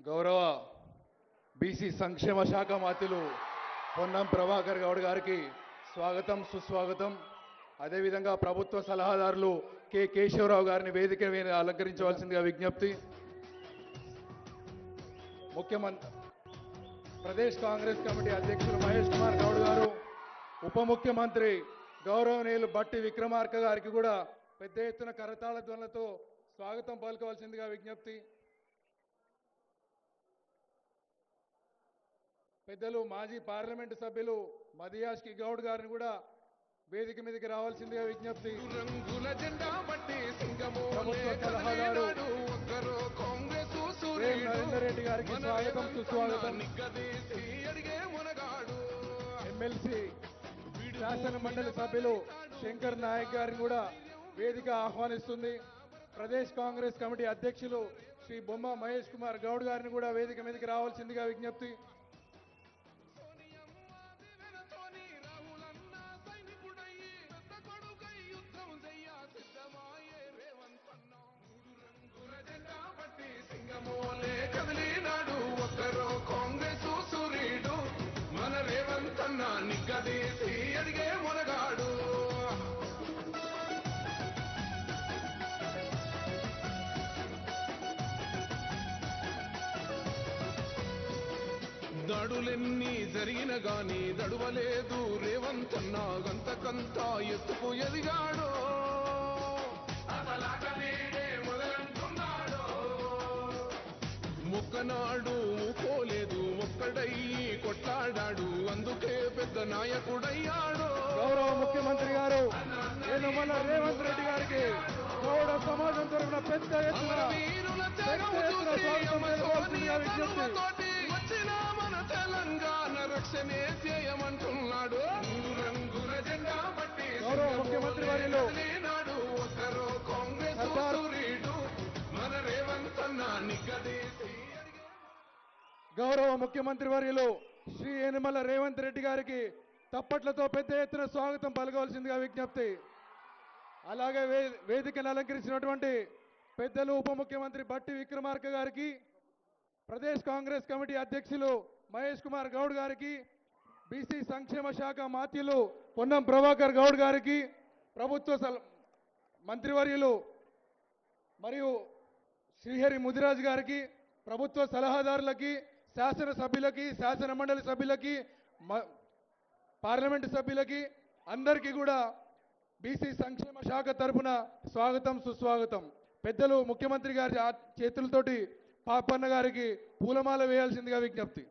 గౌరవ బీసీ సంక్షేమ శాఖ మంత్రులు పొన్నం ప్రభాకర్ గౌడ్ గారికి స్వాగతం సుస్వాగతం. అదేవిధంగా ప్రభుత్వ సలహాదారులు కె కేశవరావు గారిని వేదిక మీద అలంకరించవలసిందిగా విజ్ఞప్తి. ముఖ్యమంత్రి ప్రదేశ్ కాంగ్రెస్ కమిటీ అధ్యక్షులు మహేష్ కుమార్ గౌడ్ గారు, ఉప ముఖ్యమంత్రి గౌరవనీయులు బట్టి విక్రమార్క గారికి కూడా పెద్ద ఎత్తున కరతాళ ధ్వనులతో స్వాగతం పలుకవలసిందిగా విజ్ఞప్తి. పెద్దలు మాజీ పార్లమెంటు సభ్యులు మదియాష్కి గౌడ్ గారిని కూడా వేదిక మీదకి రావాల్సిందిగా విజ్ఞప్తి. ప్రభుత్వ సలహాదారు నరేందర్ రెడ్డి గారికి స్వాగతం సుస్వాగతం. ఎమ్మెల్సీ శాసన మండలి సభ్యులు శంకర్ నాయక్ గారిని కూడా వేదిక ఆహ్వానిస్తుంది. ప్రదేశ్ కాంగ్రెస్ కమిటీ అధ్యక్షులు శ్రీ బొమ్మ మహేష్ కుమార్ గౌడ్ గారిని కూడా వేదిక మీదకి రావాల్సిందిగా విజ్ఞప్తి. దాడులెన్ని జరిగిన గాని దడువలేదు రేవంతన్న గంతకంతా ఎత్తుకు ఎదిగాడు. మొక్కనాడు పోలేదు ఒక్కడయ్యి కొట్లాడాడు, అందుకే పెద్ద నాయకుడయ్యాడు. గౌరవ ముఖ్యమంత్రి గారు యనమల రేవంత్ రెడ్డి గారికి గౌడ సమాజం తరఫున పెద్ద ఎత్తున వచ్చిన మన తెలంగాణ రక్షణే చేయమంటున్నాడు. రంగుల జెండా బట్టి గౌరవ ముఖ్యమంత్రి వర్యులు నాడు ఒకరు కాంగ్రెస్ సూరీడు మన రేవంత్ అన్న నిగ్గదీసి. గౌరవ ముఖ్యమంత్రి వర్యులు శ్రీ యనమల రేవంత్ రెడ్డి గారికి తప్పట్లతో పెద్ద ఎత్తున స్వాగతం పలకవలసిందిగా విజ్ఞప్తి. అలాగే వేదికను అలంకరించినటువంటి పెద్దలు ఉప ముఖ్యమంత్రి బట్టి విక్రమార్క గారికి, ప్రదేశ్ కాంగ్రెస్ కమిటీ అధ్యక్షులు మహేష్ కుమార్ గౌడ్ గారికి, బీసీ సంక్షేమ శాఖ మాత్యులు పొన్నం ప్రభాకర్ గౌడ్ గారికి, ప్రభుత్వ మంత్రివర్యులు మరియు శ్రీహరి ముదిరాజ్ గారికి, ప్రభుత్వ సలహాదారులకి, శాసన సభ్యులకి, శాసన మండలి సభ్యులకి, పార్లమెంటు సభ్యులకి అందరికీ కూడా బీసీ సంక్షేమ శాఖ తరఫున స్వాగతం సుస్వాగతం. పెద్దలు ముఖ్యమంత్రి గారి చేతులతోటి పాపన్న గారికి పూలమాల వేయాల్సిందిగా విజ్ఞప్తి.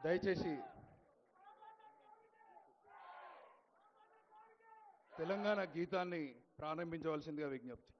దయచేసి తెలంగాణ గీతాన్ని ప్రారంభించవలసిందిగా విజ్ఞప్తి.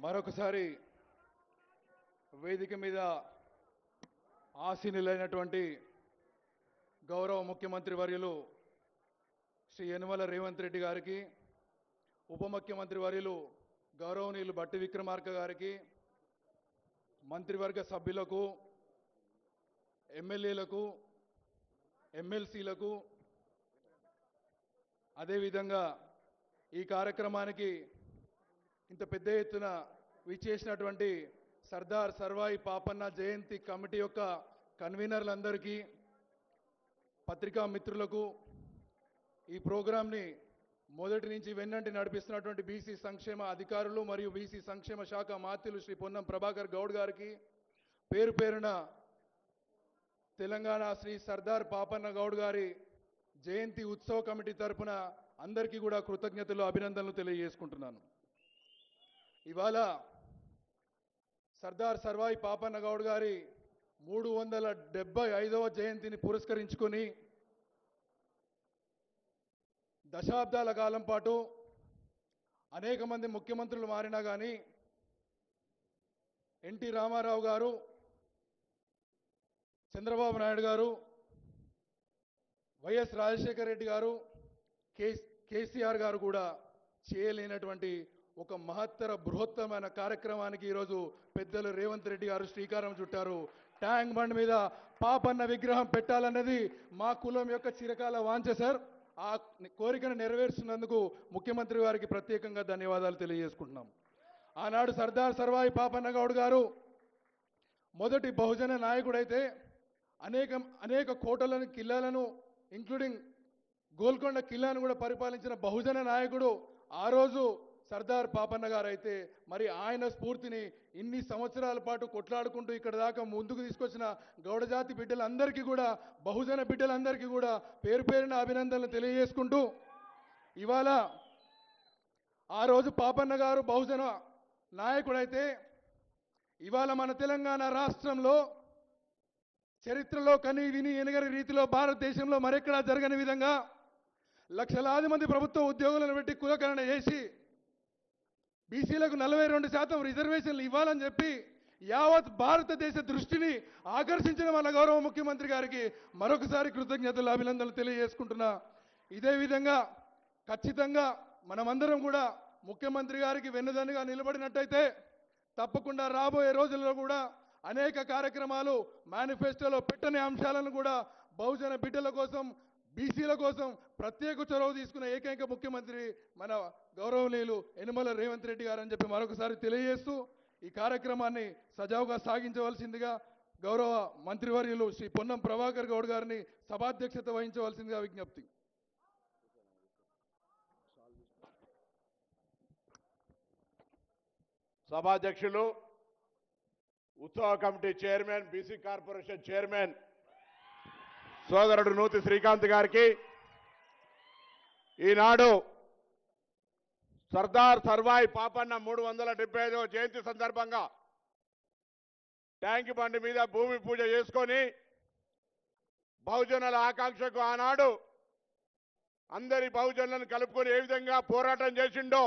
మరొకసారి వేదిక మీద ఆసీనులైనటువంటి గౌరవ ముఖ్యమంత్రి వర్యులు శ్రీ యనమల రేవంత్ రెడ్డి గారికి, ఉప ముఖ్యమంత్రి వర్యులు గౌరవనీయులు బట్టి విక్రమార్క గారికి, మంత్రివర్గ సభ్యులకు, ఎమ్మెల్యేలకు, ఎమ్మెల్సీలకు, అదేవిధంగా ఈ కార్యక్రమానికి ఇంత పెద్ద ఎత్తున విచ్చేసినటువంటి సర్దార్ సర్వాయి పాపన్న జయంతి కమిటీ యొక్క కన్వీనర్లందరికీ, పత్రికా మిత్రులకు, ఈ ప్రోగ్రాంని మొదటి నుంచి వెన్నంటి నడిపిస్తున్నటువంటి బీసీ సంక్షేమ అధికారులు మరియు బీసీ సంక్షేమ శాఖ మాత్యులు శ్రీ పొన్నం ప్రభాకర్ గౌడ్ గారికి పేరు పేరున తెలంగాణ శ్రీ సర్దార్ పాపన్న గౌడ్ గారి జయంతి ఉత్సవ కమిటీ తరపున అందరికీ కూడా కృతజ్ఞతలు, అభినందనలు తెలియజేసుకుంటున్నాను. ఇవాళ సర్దార్ సర్వాయి పాపన్న గౌడ్ గారి 375వ జయంతిని పురస్కరించుకొని దశాబ్దాల కాలం పాటు అనేక మంది ముఖ్యమంత్రులు మారినా కానీ ఎన్టీ రామారావు గారు, చంద్రబాబు నాయుడు గారు, వైఎస్ రాజశేఖర రెడ్డి గారు, కేసీఆర్ గారు కూడా చేయలేనటువంటి ఒక మహత్తర బృహత్తమైన కార్యక్రమానికి ఈరోజు పెద్దలు రేవంత్ రెడ్డి గారు శ్రీకారం చుట్టారు. ట్యాంక్ బండ్ మీద పాపన్న విగ్రహం పెట్టాలన్నది మా కులం యొక్క చిరకాల వాంఛ సార్. ఆ కోరికను నెరవేర్చున్నందుకు ముఖ్యమంత్రి వారికి ప్రత్యేకంగా ధన్యవాదాలు తెలియజేసుకుంటున్నాం. ఆనాడు సర్దార్ సర్వాయి పాపన్న గౌడ్ గారు మొదటి బహుజన నాయకుడైతే అనేక కోటలను, కిల్లాలను, ఇంక్లూడింగ్ గోల్కొండ కిల్లాను కూడా పరిపాలించిన బహుజన నాయకుడు ఆ రోజు సర్దార్ పాపన్న గారు అయితే, మరి ఆయన స్ఫూర్తిని ఇన్ని సంవత్సరాల పాటు కొట్లాడుకుంటూ ఇక్కడ దాకా ముందుకు తీసుకొచ్చిన గౌడజాతి బిడ్డలందరికీ కూడా, బహుజన బిడ్డలందరికీ కూడా పేరు పేరున అభినందనలు తెలియజేసుకుంటూ, ఇవాళ ఆ రోజు పాపన్న గారు బహుజన నాయకుడైతే ఇవాళ మన తెలంగాణ రాష్ట్రంలో చరిత్రలో కని విని ఎనగని రీతిలో భారతదేశంలో మరెక్కడా జరగని విధంగా లక్షలాది మంది ప్రభుత్వ ఉద్యోగులను పెట్టి కులకరణ చేసి బీసీలకు 42% రిజర్వేషన్లు ఇవ్వాలని చెప్పి యావత్ భారతదేశ దృష్టిని ఆకర్షించిన మన గౌరవ ముఖ్యమంత్రి గారికి మరొకసారి కృతజ్ఞతలు, అభినందనలు తెలియజేసుకుంటున్నా. ఇదే విధంగా ఖచ్చితంగా మనమందరం కూడా ముఖ్యమంత్రి గారికి వెన్నుదన్నుగా నిలబడినట్టయితే తప్పకుండా రాబోయే రోజుల్లో కూడా అనేక కార్యక్రమాలు మేనిఫెస్టోలో పెట్టని అంశాలను కూడా బహుజన బిడ్డల కోసం, బీసీల కోసం ప్రత్యేక చొరవ తీసుకున్న ఏకైక ముఖ్యమంత్రి మన గౌరవనీయులు యనమల రేవంత్ రెడ్డి గారు అని చెప్పి మరొకసారి తెలియజేస్తూ ఈ కార్యక్రమాన్ని సజావుగా సాగించవలసిందిగా గౌరవ మంత్రివర్యులు శ్రీ పొన్నం ప్రభాకర్ గౌడ్ గారిని సభాధ్యక్షత వహించవలసిందిగా విజ్ఞప్తి. సభాధ్యక్షులు, ఉత్సవ committee chairman, BC corporation chairman సోదరుడు నూతి శ్రీకాంత్ గారికి, ఈనాడు సర్దార్ సర్వాయి పాపన్న 375వ జయంతి సందర్భంగా ట్యాంక్ బండి మీద భూమి పూజ చేసుకొని బహుజనుల ఆకాంక్షకు ఆనాడు అందరి బహుజనులను కలుపుకొని ఏ విధంగా పోరాటం చేసిండో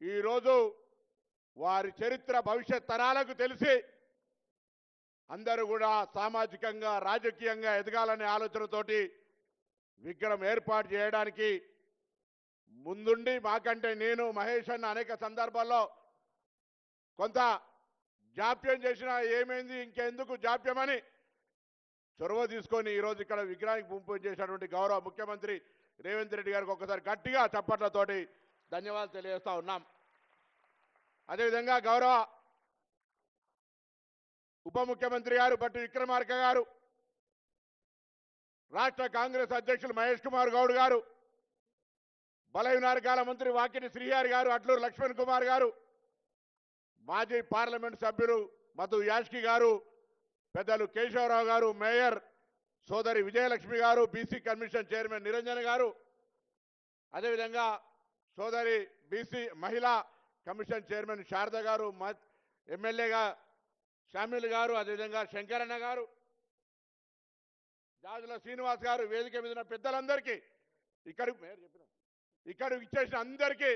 ఈరోజు వారి చరిత్ర భవిష్యత్ తరాలకు తెలిసి అందరూ కూడా సామాజికంగా, రాజకీయంగా ఎదగాలనే ఆలోచనతోటి విగ్రహం ఏర్పాటు చేయడానికి ముందుండి మాకంటే నేను, మహేష్ అన్న అనేక సందర్భాల్లో కొంత జాప్యం చేసినా ఏమైంది, ఇంకెందుకు జాప్యమని చొరవ తీసుకొని ఈరోజు ఇక్కడ విగ్రహానికి పూజ చేసినటువంటి గౌరవ ముఖ్యమంత్రి రేవంత్ రెడ్డి గారికి ఒక్కసారి గట్టిగా చప్పట్లతోటి ధన్యవాదాలు తెలియజేస్తా ఉన్నాం. అదేవిధంగా గౌరవ ఉప ముఖ్యమంత్రి గారు బట్టి విక్రమార్క గారు, రాష్ట్ర కాంగ్రెస్ అధ్యక్షులు మహేష్ కుమార్ గౌడ్ గారు, బలహీన వర్గాల మంత్రి వాకిటి శ్రీహరి గారు, అట్లూరు లక్ష్మణ్ కుమార్ గారు, మాజీ పార్లమెంట్ సభ్యులు మధు యాష్కి గారు, పెద్దలు కేశవరావు గారు, మేయర్ సోదరి విజయలక్ష్మి గారు, బీసీ కమిషన్ చైర్మన్ నిరంజన్ గారు, అదేవిధంగా సోదరి బీసీ మహిళా కమిషన్ చైర్మన్ శారద గారు, ఎమ్మెల్యేగా షామిల్ గారు, అదేవిధంగా శంకరన్న గారు, జాజుల శ్రీనివాస్ గారు, వేదిక మీద ఉన్న పెద్దలందరికీ, ఇక్కడికి ఇచ్చేసిన అందరికీ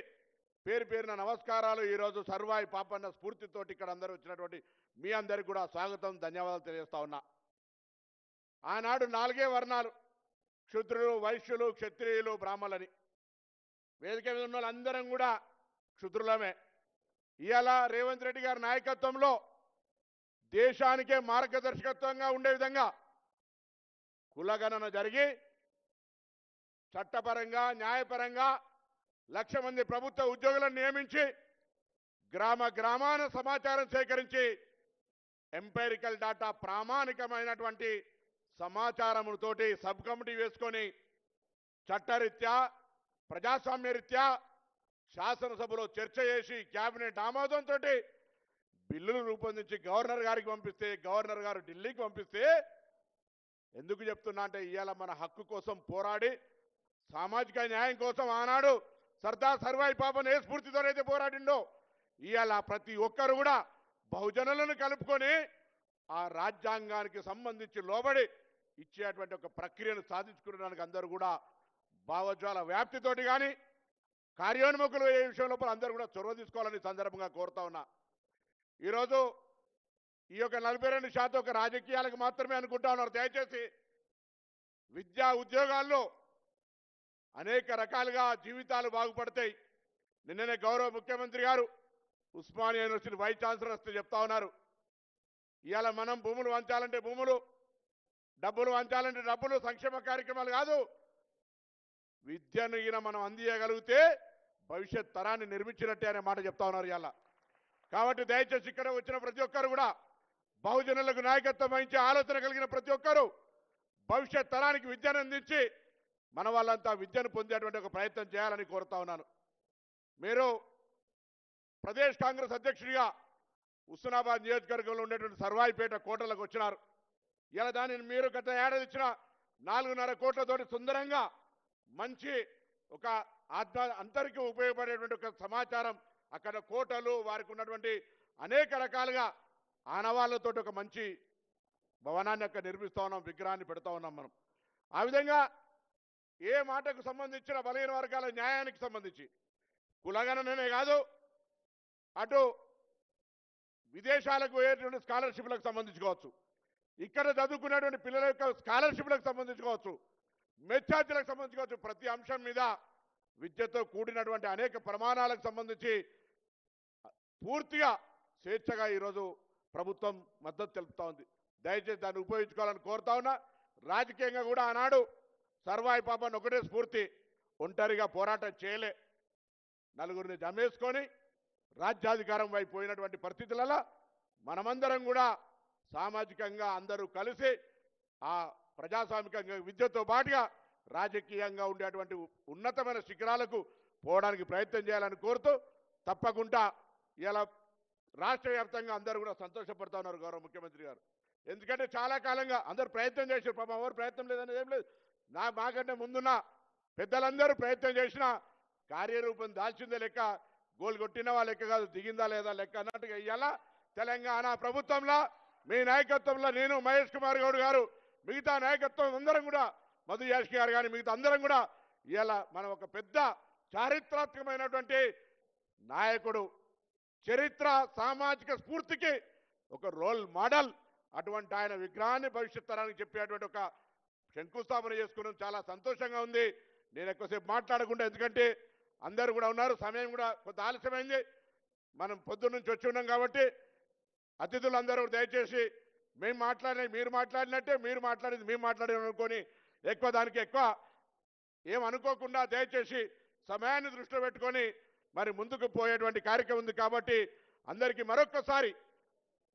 పేరు పేరున నమస్కారాలు. ఈరోజు సర్వాయి పాపన్న స్ఫూర్తితోటి ఇక్కడ అందరూ వచ్చినటువంటి మీ అందరికీ కూడా స్వాగతం, ధన్యవాదాలు తెలియజేస్తా ఉన్నా. ఆనాడు 4 వర్ణాలు, క్షుద్రులు, వైశ్యులు, క్షత్రియులు, బ్రాహ్మణులని. వేదిక మీద ఉన్న వాళ్ళందరం కూడా క్షుద్రులమే. ఇవాళ రేవంత్ రెడ్డి గారి నాయకత్వంలో దేశానికే మార్గదర్శకత్వంగా ఉండే విధంగా కులగణన జరిగి చట్టపరంగా న్యాయపరంగా 1,00,000 మంది ప్రభుత్వ ఉద్యోగులను నియమించి గ్రామాన సమాచారం సేకరించి ఎంపైరికల్ డాటా ప్రామాణికమైనటువంటి సమాచారముతోటి సబ్ కమిటీ వేసుకొని చట్టరీత్యా ప్రజాస్వామ్యరీత్యా శాసనసభలో చర్చ చేసి కేబినెట్ ఆమోదంతో బిల్లులు రూపొందించి గవర్నర్ గారికి పంపిస్తే, గవర్నర్ గారు ఢిల్లీకి పంపిస్తే, ఎందుకు చెప్తున్నా అంటే ఇవాళ మన హక్కు కోసం పోరాడి సామాజిక న్యాయం కోసం ఆనాడు సర్దార్ సర్వాయి పాపన్ ఏ స్ఫూర్తితోనైతే పోరాడిండో ఇవాళ ప్రతి ఒక్కరు కూడా బహుజనులను కలుపుకొని ఆ రాజ్యాంగానికి సంబంధించి లోబడి ఇచ్చేటువంటి ఒక ప్రక్రియను సాధించుకునేదానికి అందరూ కూడా భావోజ్వాల వ్యాప్తితోటి కానీ కార్యోన్ముఖులు ఏ విషయంలో అందరూ కూడా చొరవ తీసుకోవాలని సందర్భంగా కోరుతా ఉన్నా. ఈరోజు ఈ యొక్క 42% ఒక రాజకీయాలకు మాత్రమే అనుకుంటా ఉన్నారు. దయచేసి విద్యా ఉద్యోగాల్లో అనేక రకాలుగా జీవితాలు బాగుపడతాయి. నిన్ననే గౌరవ ముఖ్యమంత్రి గారు ఉస్మానియా యూనివర్సిటీ వైస్ ఛాన్సలర్ వస్తే చెప్తా ఉన్నారు, ఇవాళ మనం భూములు వంచాలంటే భూములు, డబ్బులు వంచాలంటే డబ్బులు, సంక్షేమ కార్యక్రమాలు కాదు, విద్యను ఈయన మనం అందియగలిగితే భవిష్యత్ తరాన్ని నిర్మించినట్టే అనే మాట చెప్తా ఉన్నారు ఇవాళ. కాబట్టి దయచేసి ఇక్కడ వచ్చిన ప్రతి ఒక్కరు కూడా బహుజనులకు నాయకత్వం వహించే ఆలోచన కలిగిన ప్రతి ఒక్కరూ భవిష్యత్ తరానికి విద్యను అందించి మన వాళ్ళంతా విద్యను పొందేటువంటి ఒక ప్రయత్నం చేయాలని కోరుతా ఉన్నాను. మీరు ప్రదేశ్ కాంగ్రెస్ అధ్యక్షుడిగా హుస్నాబాద్ నియోజకవర్గంలో ఉండేటువంటి సర్వాయిపేట కోటలకు వచ్చినారు. ఇలా దానిని మీరు గత ఏడాది ఇచ్చిన 4.5 కోట్లతోటి సుందరంగా మంచి ఒక అందరికీ ఉపయోగపడేటువంటి ఒక సమాచారం, అక్కడ కోటలు, వారికి ఉన్నటువంటి అనేక రకాలుగా ఆనవాళ్లతో ఒక మంచి భవనాన్ని అక్కడ నిర్మిస్తూ ఉన్నాం, విగ్రహాన్ని పెడతా ఉన్నాం మనం. ఆ విధంగా ఏ మాటకు సంబంధించిన బలహీన వర్గాల న్యాయానికి సంబంధించి కులగణననే కాదు, అటు విదేశాలకు పోయేటువంటి స్కాలర్షిప్లకు సంబంధించుకోవచ్చు, ఇక్కడ చదువుకునేటువంటి పిల్లల యొక్క స్కాలర్షిప్లకు సంబంధించుకోవచ్చు, మెచ్చార్జీలకు సంబంధించుకోవచ్చు, ప్రతి అంశం మీద విద్యతో కూడినటువంటి అనేక ప్రమాణాలకు సంబంధించి పూర్తిగా స్వేచ్ఛగా ఈరోజు ప్రభుత్వం మద్దతు తెలుపుతా ఉంది. దయచేసి దాన్ని ఉపయోగించుకోవాలని కోరుతా ఉన్నా. రాజకీయంగా కూడా ఆనాడు సర్వాయి పాపన్ ఒకటే స్ఫూర్తి, ఒంటరిగా పోరాటం చేయలే, నలుగురిని జమేసుకొని రాజ్యాధికారం వైపు పోయినటువంటి పరిస్థితులలో మనమందరం కూడా సామాజికంగా అందరూ కలిసి ఆ ప్రజాస్వామికంగా విద్యతో పాటుగా రాజకీయంగా ఉండేటువంటి ఉన్నతమైన శిఖరాలకు పోవడానికి ప్రయత్నం చేయాలని కోరుతూ, తప్పకుండా ఇలా రాష్ట్ర వ్యాప్తంగా అందరూ కూడా సంతోషపడుతూ ఉన్నారు గౌరవ ముఖ్యమంత్రి గారు. ఎందుకంటే చాలా కాలంగా అందరూ ప్రయత్నం చేశారు, పాపం ఎవరు ప్రయత్నం లేదనేది ఏం లేదు, మాకంటే ముందున్న పెద్దలందరూ ప్రయత్నం చేసినా కార్యరూపం దాల్చిందే లెక్క, గోల్ కొట్టిన వాళ్ళ లెక్క కాదు, దిగిందా లేదా లెక్క అన్నట్టుగా ఇవాళ తెలంగాణ ప్రభుత్వంలో మీ నాయకత్వంలో నేను, మహేష్ కుమార్ గౌడ్ గారు, మిగతా నాయకత్వం అందరం కూడా, మధు యాష్కి గారు కానీ మిగతా అందరం కూడా ఇవాళ మనం ఒక పెద్ద చారిత్రాత్మకమైనటువంటి నాయకుడు, చరిత్ర సామాజిక స్ఫూర్తికి ఒక రోల్ మోడల్, అటువంటి ఆయన విగ్రహాన్ని భవిష్యత్ తరానికి చెప్పేటువంటి ఒక శంకుస్థాపన చేసుకున్నాం. చాలా సంతోషంగా ఉంది. నేను ఎక్కువసేపు మాట్లాడకుండా, ఎందుకంటే అందరూ కూడా ఉన్నారు, సమయం కూడా కొంత ఆలస్యమైంది, మనం పొద్దున్న నుంచి వచ్చి ఉన్నాం కాబట్టి అతిథులందరూ దయచేసి మేము మాట్లాడినవి మీరు మాట్లాడినట్టే, మీరు మాట్లాడేది మేము మాట్లాడాము అనుకొని ఎక్కువ దానికి ఎక్కువ ఏమనుకోకుండా దయచేసి సమయాన్ని దృష్టిలో పెట్టుకొని మరి ముందుకు పోయేటువంటి కార్యక్రమం ఉంది. కాబట్టి అందరికీ మరొక్కసారి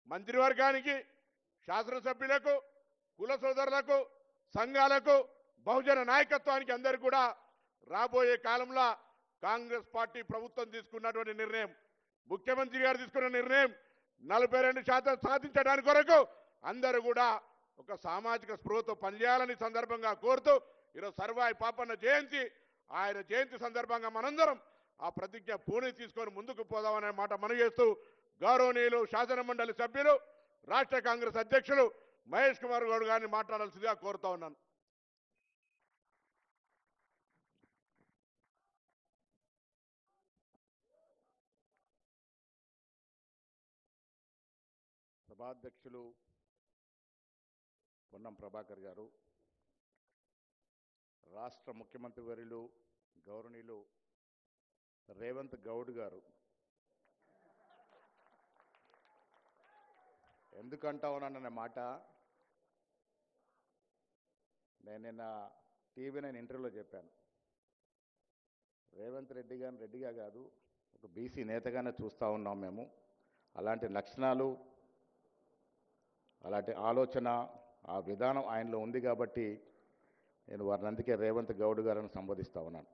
మంత్రివర్గానికి, శాసనసభ్యులకు, కుల సోదరులకు, సంఘాలకు, బహుజన నాయకత్వానికి అందరికీ కూడా రాబోయే కాలంలో కాంగ్రెస్ పార్టీ ప్రభుత్వం తీసుకున్నటువంటి నిర్ణయం, ముఖ్యమంత్రి గారు తీసుకున్న నిర్ణయం 42% సాధించడానికి కొరకు అందరూ కూడా ఒక సామాజిక స్పృహతో పనిచేయాలని సందర్భంగా కోరుతూ, ఈరోజు సర్వాయి పాపన్న జయంతి, ఆయన జయంతి సందర్భంగా మనందరం ఆ ప్రతిజ్ఞ పూని తీసుకొని ముందుకు పోదామనే మాట మనవి చేస్తూ, గౌరవనీయులు శాసన మండలి సభ్యులు, రాష్ట్ర కాంగ్రెస్ అధ్యక్షులు మహేష్ కుమార్ గౌడ్ గారిని మాట్లాడాల్సిందిగా కోరుతా ఉన్నాను. సభాధ్యక్షులు పొన్నం ప్రభాకర్ గారు, రాష్ట్ర ముఖ్యమంత్రి వర్యులు గౌరవనీయులు రేవంత్ గౌడ్ గారు, ఎందుకంటా ఉన్నానన్న మాట నేను నిన్న టీవీ నైన్ ఇంటర్వ్యూలో చెప్పాను. రేవంత్ రెడ్డి గారిని రెడ్డిగా కాదు, ఒక బీసీ నేతగానే చూస్తూ ఉన్నాం మేము. అలాంటి లక్షణాలు, అలాంటి ఆలోచన, ఆ విధానం ఆయనలో ఉంది కాబట్టి నేను వారిని అందుకే రేవంత్ గౌడ్ గారిని సంబోధిస్తూ ఉన్నాను.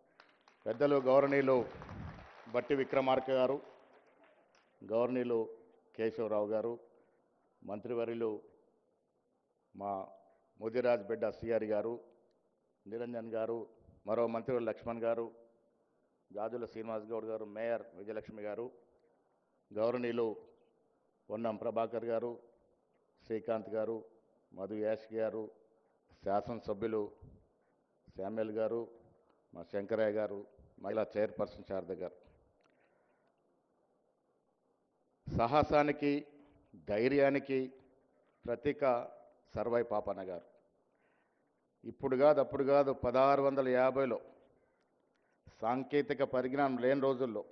పెద్దలు గౌరవనీయులు బట్టి విక్రమార్క గారు, గౌరవనీయులు కేశవరావు గారు, మంత్రివర్యులు మా ముదిరాజ్ బిడ్డ సిఆర్ గారు, నిరంజన్ గారు, మరో మంత్రివర్యులు లక్ష్మణ్ గారు, గాజుల శ్రీనివాస్ గౌడ్ గారు, మేయర్ విజయలక్ష్మి గారు, గౌరవనీయులు పొన్నం ప్రభాకర్ గారు, శ్రీకాంత్ గారు, మధు యాష్ గారు, శాసనసభ్యులు శామ్యుల్ గారు, మా శంకరయ్య గారు, మహిళా చైర్పర్సన్ శారద గారు, సాహసానికి ధైర్యానికి ప్రతీక సర్వై పాపన్న గారు. ఇప్పుడు కాదు అప్పుడు కాదు 1650లో సాంకేతిక పరిజ్ఞానం లేని రోజుల్లో,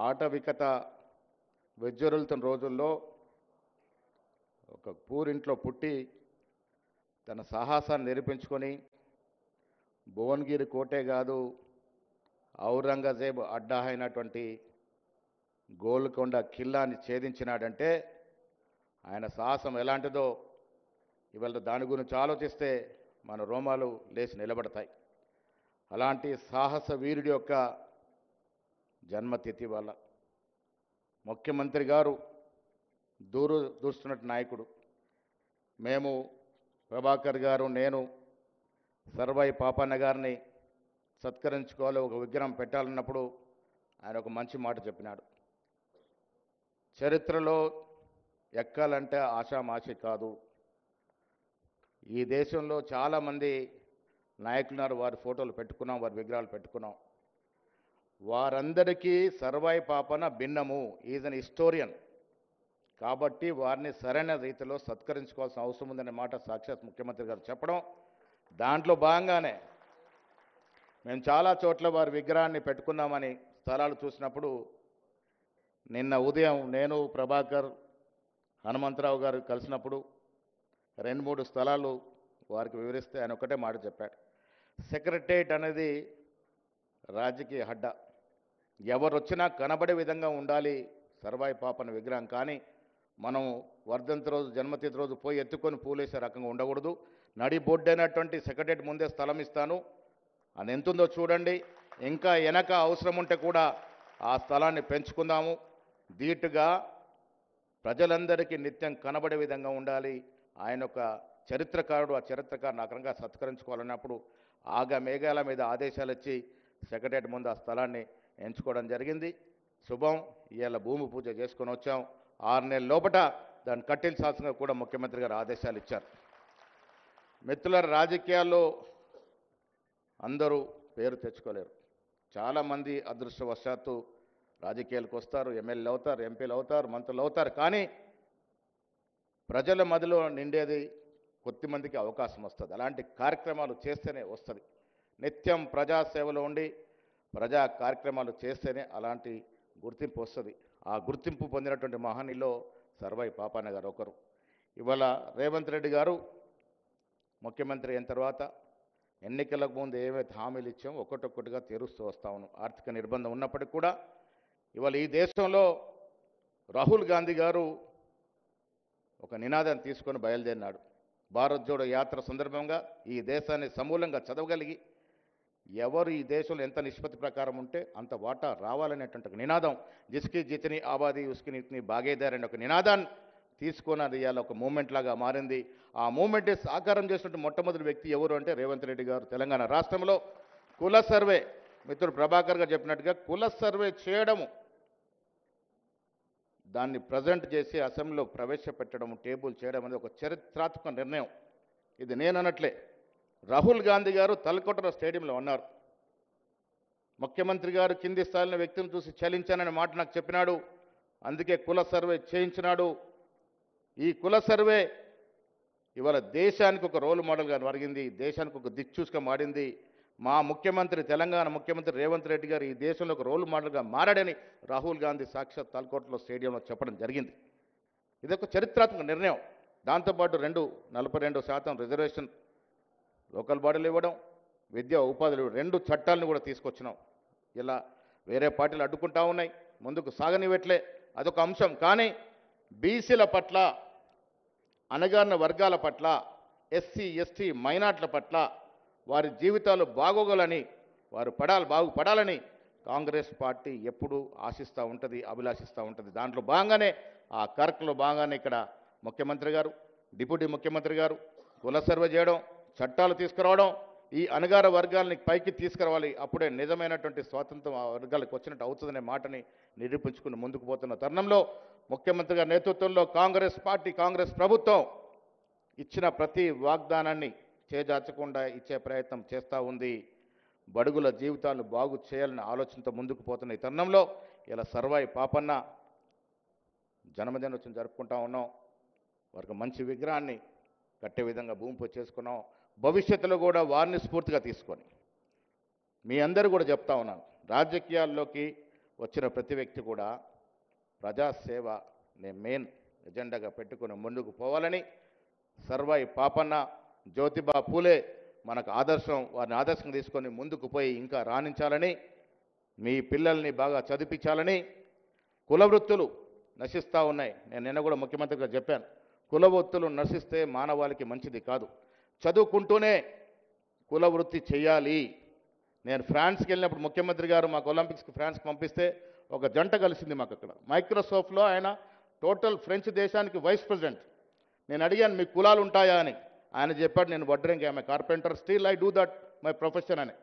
ఆటవికత వెజ్జొరులుతున్న రోజుల్లో ఒక పూరింట్లో పుట్టి తన సాహసాన్ని నిరూపించుకొని భువనగిరి కోటే కాదు ఔరంగజేబ్ అడ్డా అయినటువంటి గోల్కొండ కిల్లాని ఛేదించినాడంటే ఆయన సాహసం ఎలాంటిదో ఇవాళ దాని గురించి ఆలోచిస్తే మన రోమాలు లేచి నిలబడతాయి. అలాంటి సాహస వీరుడి యొక్క జన్మతిథి వల్ల ముఖ్యమంత్రి గారు దూస్తున్నట్టు నాయకుడు. మేము ప్రభాకర్ గారు, నేను సర్వై పాపన్న గారిని సత్కరించుకోవాలి, ఒక విగ్రహం పెట్టాలన్నప్పుడు ఆయన ఒక మంచి మాట చెప్పినాడు. చరిత్రలో ఎక్కాలంటే ఆషామాషి కాదు. ఈ దేశంలో చాలామంది నాయకులున్నారు, వారి ఫోటోలు పెట్టుకున్నాం, వారి విగ్రహాలు పెట్టుకున్నాం. వారందరికీ సర్వై పాపన భిన్నము. Is an historian. కాబట్టి వారిని సరైన రీతిలో సత్కరించుకోవాల్సిన అవసరం ఉందనే మాట సాక్షాత్ ముఖ్యమంత్రి గారు చెప్పడం, దాంట్లో భాగంగానే మేము చాలా చోట్ల వారి విగ్రహాన్ని పెట్టుకున్నామని స్థలాలు చూసినప్పుడు నిన్న ఉదయం నేను ప్రభాకర్ హనుమంతరావు గారు కలిసినప్పుడు 2-3 స్థలాలు వారికి వివరిస్తే ఆయన ఒకటే మాట చెప్పాడు. సెక్రటేరియట్ అనేది రాజకీయ అడ్డ, ఎవరు వచ్చినా కనబడే విధంగా ఉండాలి సర్వాయి పాపన విగ్రహం. కానీ మనం వర్ధంతి రోజు, జన్మతిథి రోజు పోయి ఎత్తుకొని పూలేసే రకంగా ఉండకూడదు. నడి బొడ్డైనటువంటి సెక్రటేరియట్ ముందే స్థలం ఇస్తాను, అది ఎంతుందో చూడండి, ఇంకా వెనక అవసరం ఉంటే కూడా ఆ స్థలాన్ని పెంచుకుందాము. ధీటుగా ప్రజలందరికీ నిత్యం కనబడే విధంగా ఉండాలి. ఆయన ఒక చరిత్రకారుడు, ఆ చరిత్రకారుని రకంగా సత్కరించుకోవాలన్నప్పుడు ఆగ మేఘాల మీద ఆదేశాలు ఇచ్చి సెక్రటేరియట్ ముందు ఆ స్థలాన్ని ఎంచుకోవడం జరిగింది. శుభం. ఇవాళ భూమి పూజ చేసుకొని వచ్చాం. 6 నెలల లోపట దాన్ని కట్టించాల్సిందిగా కూడా ముఖ్యమంత్రి గారు ఆదేశాలు ఇచ్చారు. మిత్రుల, రాజకీయాల్లో అందరూ పేరు తెచ్చుకోలేరు. చాలామంది అదృష్టవశాత్తు రాజకీయాలకు వస్తారు, ఎమ్మెల్యేలు అవుతారు, ఎంపీలు అవుతారు, మంత్రులు అవుతారు. కానీ ప్రజల మదిలో నిండేది కొద్దిమందికి అవకాశం వస్తుంది. అలాంటి కార్యక్రమాలు చేస్తేనే వస్తుంది. నిత్యం ప్రజాసేవలో ఉండి ప్రజా కార్యక్రమాలు చేస్తేనే అలాంటి గుర్తింపు వస్తుంది. ఆ గుర్తింపు పొందినటువంటి మహనీయుల్లో సర్వై పాపన్న గారు ఒకరు. ఇవాళ రేవంత్ రెడ్డి గారు ముఖ్యమంత్రి అయిన తర్వాత ఎన్నికలకు ముందు ఏవైతే హామీలు ఇచ్చామో ఒక్కొక్కటిగా తీరుస్తూ వస్తా ఉన్నాం. ఆర్థిక నిర్బంధం ఉన్నప్పటికీ కూడా ఇవాళ ఈ దేశంలో రాహుల్ గాంధీ గారు ఒక నినాదాన్ని తీసుకొని బయలుదేరినాడు. భారత్ జోడో యాత్ర సందర్భంగా ఈ దేశాన్ని సమూలంగా చదవగలిగి ఎవరు ఈ దేశంలో ఎంత నిష్పత్తి ప్రకారం ఉంటే అంత వాటా రావాలనేటువంటి ఒక నినాదం, జిస్కి జితని ఆబాదీ ఉస్కి నిత్ని బాగేదార్ అనే ఒక నినాదాన్ని తీసుకొని అది ఇవాళ ఒక మూమెంట్ లాగా మారింది. ఆ మూమెంట్ని సాకారం చేసినట్టు మొట్టమొదటి వ్యక్తి ఎవరు అంటే రేవంత్ రెడ్డి గారు. తెలంగాణ రాష్ట్రంలో కుల సర్వే, మిత్రుడు ప్రభాకర్ గారు చెప్పినట్టుగా కుల సర్వే చేయడము, దాన్ని ప్రజెంట్ చేసి అసెంబ్లీలో ప్రవేశపెట్టడం, టేబుల్ చేయడం అనేది ఒక చరిత్రాత్మక నిర్ణయం. ఇది నేను అనట్లే, రాహుల్ గాంధీ గారు తలకొట్టర స్టేడియంలో ఉన్నారు. ముఖ్యమంత్రి గారు కింది స్థాయిలో వ్యక్తిని చూసి చలించాననే మాట నాకు చెప్పినాడు. అందుకే కుల సర్వే చేయించినాడు. ఈ కుల సర్వే ఇవాళ దేశానికి ఒక రోల్ మోడల్గా మారింది, దేశానికి ఒక దిక్చూసుగా మారింది. మా ముఖ్యమంత్రి తెలంగాణ ముఖ్యమంత్రి రేవంత్ రెడ్డి గారు ఈ దేశంలో ఒక రోల్ మోడల్గా మారాడని రాహుల్ గాంధీ సాక్షాత్ తాల్కోటలో స్టేడియంలో చెప్పడం జరిగింది. ఇదొక చరిత్రాత్మక నిర్ణయం. దాంతోపాటు 42% రిజర్వేషన్ లోకల్ బాడీలు ఇవ్వడం, విద్యా ఉపాధులు 2 చట్టాలను కూడా తీసుకొచ్చినాం. ఇలా వేరే పార్టీలు అడ్డుకుంటా ఉన్నాయి, ముందుకు సాగనివ్వట్లే, అదొక అంశం. కానీ బీసీల పట్ల, అణగారిన వర్గాల పట్ల, ఎస్సీ ఎస్టీ మైనార్టీల పట్ల వారి జీవితాలు బాగోగాలని, వారు బాగుపడాలని కాంగ్రెస్ పార్టీ ఎప్పుడూ ఆశిస్తూ ఉంటుంది, అభిలాషిస్తూ ఉంటుంది. దాంట్లో భాగంగానే ఆ కార్యక్రమంలో భాగంగానే ఇక్కడ ముఖ్యమంత్రి గారు, డిప్యూటీ ముఖ్యమంత్రి గారు కుల సర్వే చేయడం, చట్టాలు తీసుకురావడం, ఈ అణగార వర్గాలని పైకి తీసుకురావాలి, అప్పుడే నిజమైనటువంటి స్వాతంత్రం ఆ వర్గాలకు వచ్చినట్టు అవుతుందనే మాటని నిరూపించుకుని ముందుకు పోతున్న తరుణంలో ముఖ్యమంత్రి గారి నేతృత్వంలో కాంగ్రెస్ పార్టీ, కాంగ్రెస్ ప్రభుత్వం ఇచ్చిన ప్రతి వాగ్దానాన్ని చేజార్చకుండా ఇచ్చే ప్రయత్నం చేస్తూ ఉంది. బడుగుల జీవితాలను బాగు చేయాలనే ఆలోచనతో ముందుకు పోతున్న ఈ తరుణంలో ఇలా సర్వాయి పాపన్న జన్మదినోత్సవం జరుపుకుంటా ఉన్నాం. వారికి మంచి విగ్రహాన్ని కట్టే విధంగా భూమి పూజ చేసుకున్నాం. భవిష్యత్తులో కూడా వారిని స్ఫూర్తిగా తీసుకొని మీ అందరూ కూడా చెప్తా ఉన్నాను, రాజకీయాల్లోకి వచ్చిన ప్రతి వ్యక్తి కూడా ప్రజాసేవ మెయిన్ ఎజెండాగా పెట్టుకుని ముందుకు పోవాలని, సర్వాయి పాపన్న, జ్యోతిబా పూలే మనకు ఆదర్శం, వారిని ఆదర్శంగా తీసుకొని ముందుకు పోయి ఇంకా రాణించాలని, మీ పిల్లల్ని బాగా చదివించాలని. కుల వృత్తులు నశిస్తూ ఉన్నాయి. నేను నిన్న కూడా ముఖ్యమంత్రిగా చెప్పాను, కుల వృత్తులు నశిస్తే మానవాళికి మంచిది కాదు. చదువుకుంటూనే కుల వృత్తి చేయాలి. నేను ఫ్రాన్స్కి వెళ్ళినప్పుడు ముఖ్యమంత్రి గారు మాకు ఒలింపిక్స్కి ఫ్రాన్స్కి పంపిస్తే ఒక జంట కలిసింది మాకు అక్కడ. మైక్రోసాఫ్ట్లో ఆయన టోటల్ ఫ్రెంచ్ దేశానికి వైస్ ప్రెసిడెంట్. నేను అడిగాను మీకు కులాలు ఉంటాయా అని. ఆయన చెప్పాడు నేను వడ్రంగి, ఆమె carpenter, still I do that my profession అని.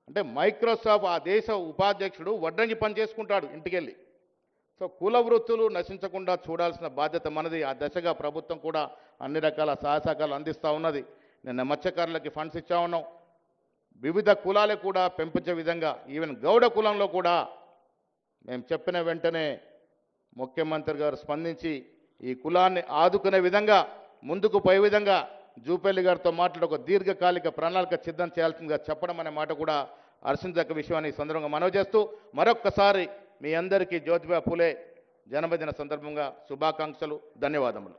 అంటే మైక్రోసాఫ్ట్ ఆ దేశ ఉపాధ్యక్షుడు వడ్రంగి పని చేసుకుంటాడు ఇంటికెళ్ళి. సో కుల వృత్తులు నశించకుండా చూడాల్సిన బాధ్యత మనది. ఆ దశగా ప్రభుత్వం కూడా అన్ని రకాల సహాయకాలు అందిస్తూ ఉన్నది. నిన్న మత్స్యకారులకి ఫండ్స్ ఇచ్చా ఉన్నాం. వివిధ కులాలకు కూడా పెంపించే విధంగా, ఈవెన్ గౌడ కులంలో కూడా మేము చెప్పిన వెంటనే ముఖ్యమంత్రి గారు స్పందించి ఈ కులాన్ని ఆదుకునే విధంగా, ముందుకు పోయే విధంగా జూపల్లి గారితో మాట్లాడి ఒక దీర్ఘకాలిక ప్రణాళిక సిద్ధం చేయాల్సిందిగా చెప్పడం అనే మాట కూడా హర్షించదగ్గ విషయాన్ని ఈ సందర్భంగా మనవి చేస్తూ మరొక్కసారి మీ అందరికీ జ్యోతిబా పూలే జన్మదిన సందర్భంగా శుభాకాంక్షలు, ధన్యవాదములు.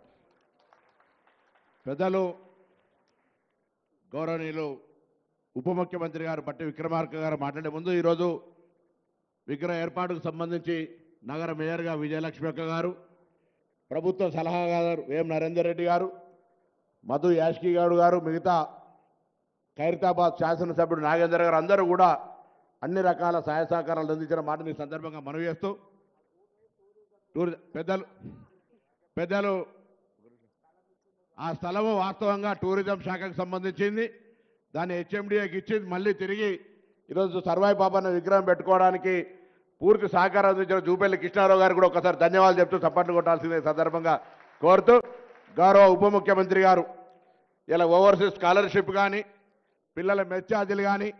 పెద్దలు గౌరవనీయులు ఉప ముఖ్యమంత్రి గారు బట్టి విక్రమార్క గారు మాట్లాడే ముందు ఈరోజు విగ్రహ ఏర్పాటుకు సంబంధించి నగర మేయర్గా విజయలక్ష్మి అక్క గారు, ప్రభుత్వ సలహాదారు వేం నరేందర్ రెడ్డి గారు, మధు యాష్కి గౌడ్ గారు, మిగతా ఖైరతాబాద్ శాసనసభ్యుడు నాగేందర్ గారు అందరూ కూడా అన్ని రకాల సహాయ సహకారాలు అందించిన మాటని ఈ సందర్భంగా మనవి చేస్తూ పెద్దలు ఆ స్థలము వాస్తవంగా టూరిజం శాఖకు సంబంధించింది. దాన్ని హెచ్ఎండిఏకి ఇచ్చి మళ్ళీ తిరిగి ఈరోజు సర్వాయి పాపన్న విగ్రహం పెట్టుకోవడానికి పూర్తి సహకారం అందించిన జూపల్లి కృష్ణారావు గారు కూడా ఒకసారి ధన్యవాదాలు చెప్తూ చప్పట్లు కొట్టాల్సిందే సందర్భంగా కోరుతూ, గౌరవ ఉప ముఖ్యమంత్రి గారు ఇలా ఓవర్సీస్ స్కాలర్షిప్ కానీ, పిల్లల మెస్ ఛార్జీలు కానీ,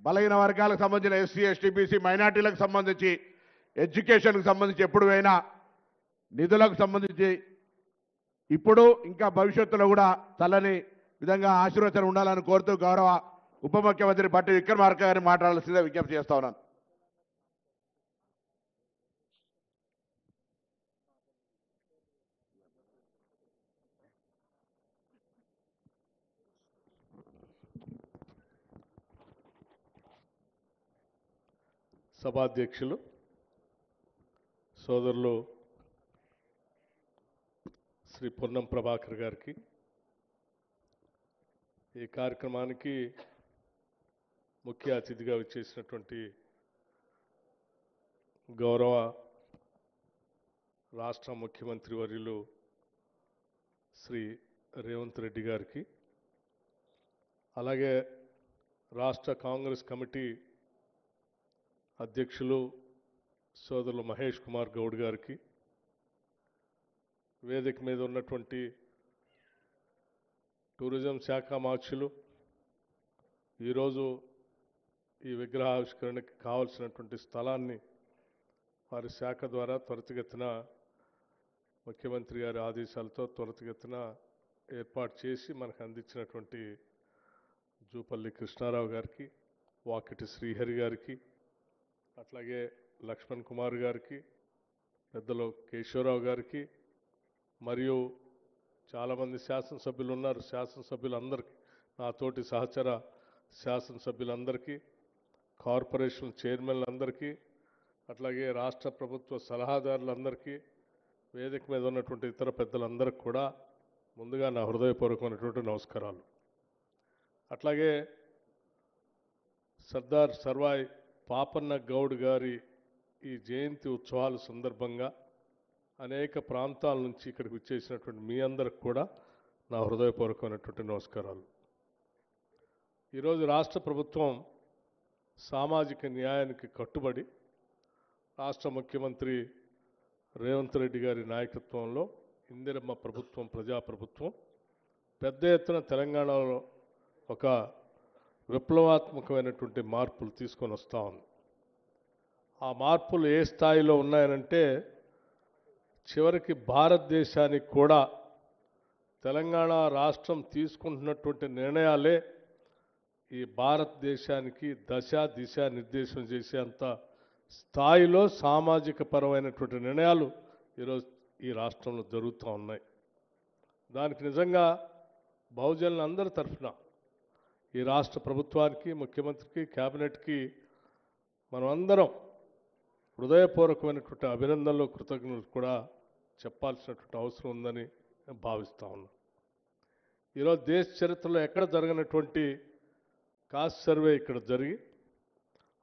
బలహీన వర్గాలకు సంబంధించిన ఎస్సీ ఎస్టీ బీసీ మైనార్టీలకు సంబంధించి, ఎడ్యుకేషన్కి సంబంధించి ఎప్పుడు అయినా నిధులకు సంబంధించి ఇప్పుడు ఇంకా భవిష్యత్తులో కూడా చల్లని విధంగా ఆశీర్వచనం ఉండాలని కోరుతూ గౌరవ ఉప ముఖ్యమంత్రి బట్టి విక్రమార్క గారిని మాట్లాడాల్సిందే విజ్ఞప్తి చేస్తా ఉన్నాను. సభాధ్యక్షులు సోదరులు శ్రీ పొన్నం ప్రభాకర్ గారికి, ఈ కార్యక్రమానికి ముఖ్య అతిథిగా వచ్చేసినటువంటి గౌరవ రాష్ట్ర ముఖ్యమంత్రి వర్యులు శ్రీ రేవంత్ రెడ్డి గారికి, అలాగే రాష్ట్ర కాంగ్రెస్ కమిటీ అధ్యక్షులు సోదరులు మహేష్ కుమార్ గౌడ్ గారికి, వేదిక మీద ఉన్నటువంటి టూరిజం శాఖ మార్చులు, ఈరోజు ఈ విగ్రహావిష్కరణకి కావాల్సినటువంటి స్థలాన్ని వారి శాఖ ద్వారా త్వరితగతిన ముఖ్యమంత్రి గారి ఆదేశాలతో త్వరితగతిన ఏర్పాటు చేసి మనకు అందించినటువంటి జూపల్లి కృష్ణారావు గారికి, వాకిటి శ్రీహరి గారికి, అట్లాగే లక్ష్మణ్ కుమార్ గారికి, పెద్దలు కేశవరావు గారికి, మరియు చాలామంది శాసనసభ్యులు ఉన్నారు. శాసనసభ్యులందరికీ, నాతోటి సహచర శాసనసభ్యులందరికీ, కార్పొరేషన్ చైర్మన్లందరికీ, అట్లాగే రాష్ట్ర ప్రభుత్వ సలహాదారులందరికీ, వేదిక మీద ఉన్నటువంటి ఇతర పెద్దలందరికీ కూడా ముందుగా నా హృదయపూర్వకమైనటువంటి నమస్కారాలు. అట్లాగే సర్దార్ సర్వాయి పాపన్న గౌడ్ గారి ఈ జయంతి ఉత్సవాల సందర్భంగా అనేక ప్రాంతాల నుంచి ఇక్కడికి వచ్చేసినటువంటి మీ అందరికి కూడా నా హృదయపూర్వకమైనటువంటి నమస్కారాలు. ఈరోజు రాష్ట్ర ప్రభుత్వం సామాజిక న్యాయానికి కట్టుబడి రాష్ట్ర ముఖ్యమంత్రి రేవంత్ రెడ్డి గారి నాయకత్వంలో ఇందిరమ్మ ప్రభుత్వం, ప్రజాప్రభుత్వం పెద్ద ఎత్తున తెలంగాణలో ఒక విప్లవాత్మకమైనటువంటి మార్పులు తీసుకొని వస్తూ ఉంది. ఆ మార్పులు ఏ స్థాయిలో ఉన్నాయనంటే చివరికి భారతదేశానికి కూడా తెలంగాణ రాష్ట్రం తీసుకుంటున్నటువంటి నిర్ణయాలే ఈ భారతదేశానికి దశ దిశ నిర్దేశం చేసేంత స్థాయిలో సామాజిక పరమైనటువంటి నిర్ణయాలు ఈరోజు ఈ రాష్ట్రంలో జరుగుతూ ఉన్నాయి. దానికి నిజంగా బహుజనులందరి తరఫున ఈ రాష్ట్ర ప్రభుత్వానికి, ముఖ్యమంత్రికి, క్యాబినెట్కి మనం అందరం హృదయపూర్వకమైనటువంటి అభినందనలు, కృతజ్ఞతలు కూడా చెప్పాల్సినటువంటి అవసరం ఉందని నేను భావిస్తూ ఉన్నాను. ఈరోజు దేశ చరిత్రలో ఎక్కడ జరగనటువంటి కాస్ట్ సర్వే ఇక్కడ జరిగి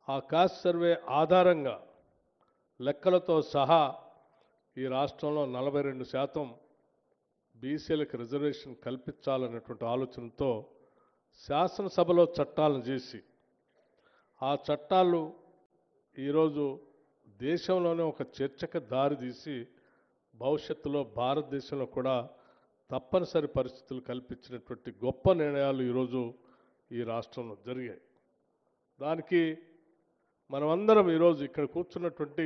ఆ కాస్ట్ సర్వే ఆధారంగా లెక్కలతో సహా ఈ రాష్ట్రంలో 42% బీసీలకు రిజర్వేషన్ కల్పించాలనేటువంటి ఆలోచనతో శాసనసభలో చట్టాలను చేసి ఆ చట్టాలు ఈరోజు దేశంలోనే ఒక చర్చకు దారితీసి భవిష్యత్తులో భారతదేశంలో కూడా తప్పనిసరి పరిస్థితులు కల్పించినటువంటి గొప్ప నిర్ణయాలు ఈరోజు ఈ రాష్ట్రంలో జరిగాయి. దానికి మనమందరం ఈరోజు ఇక్కడ కూర్చున్నటువంటి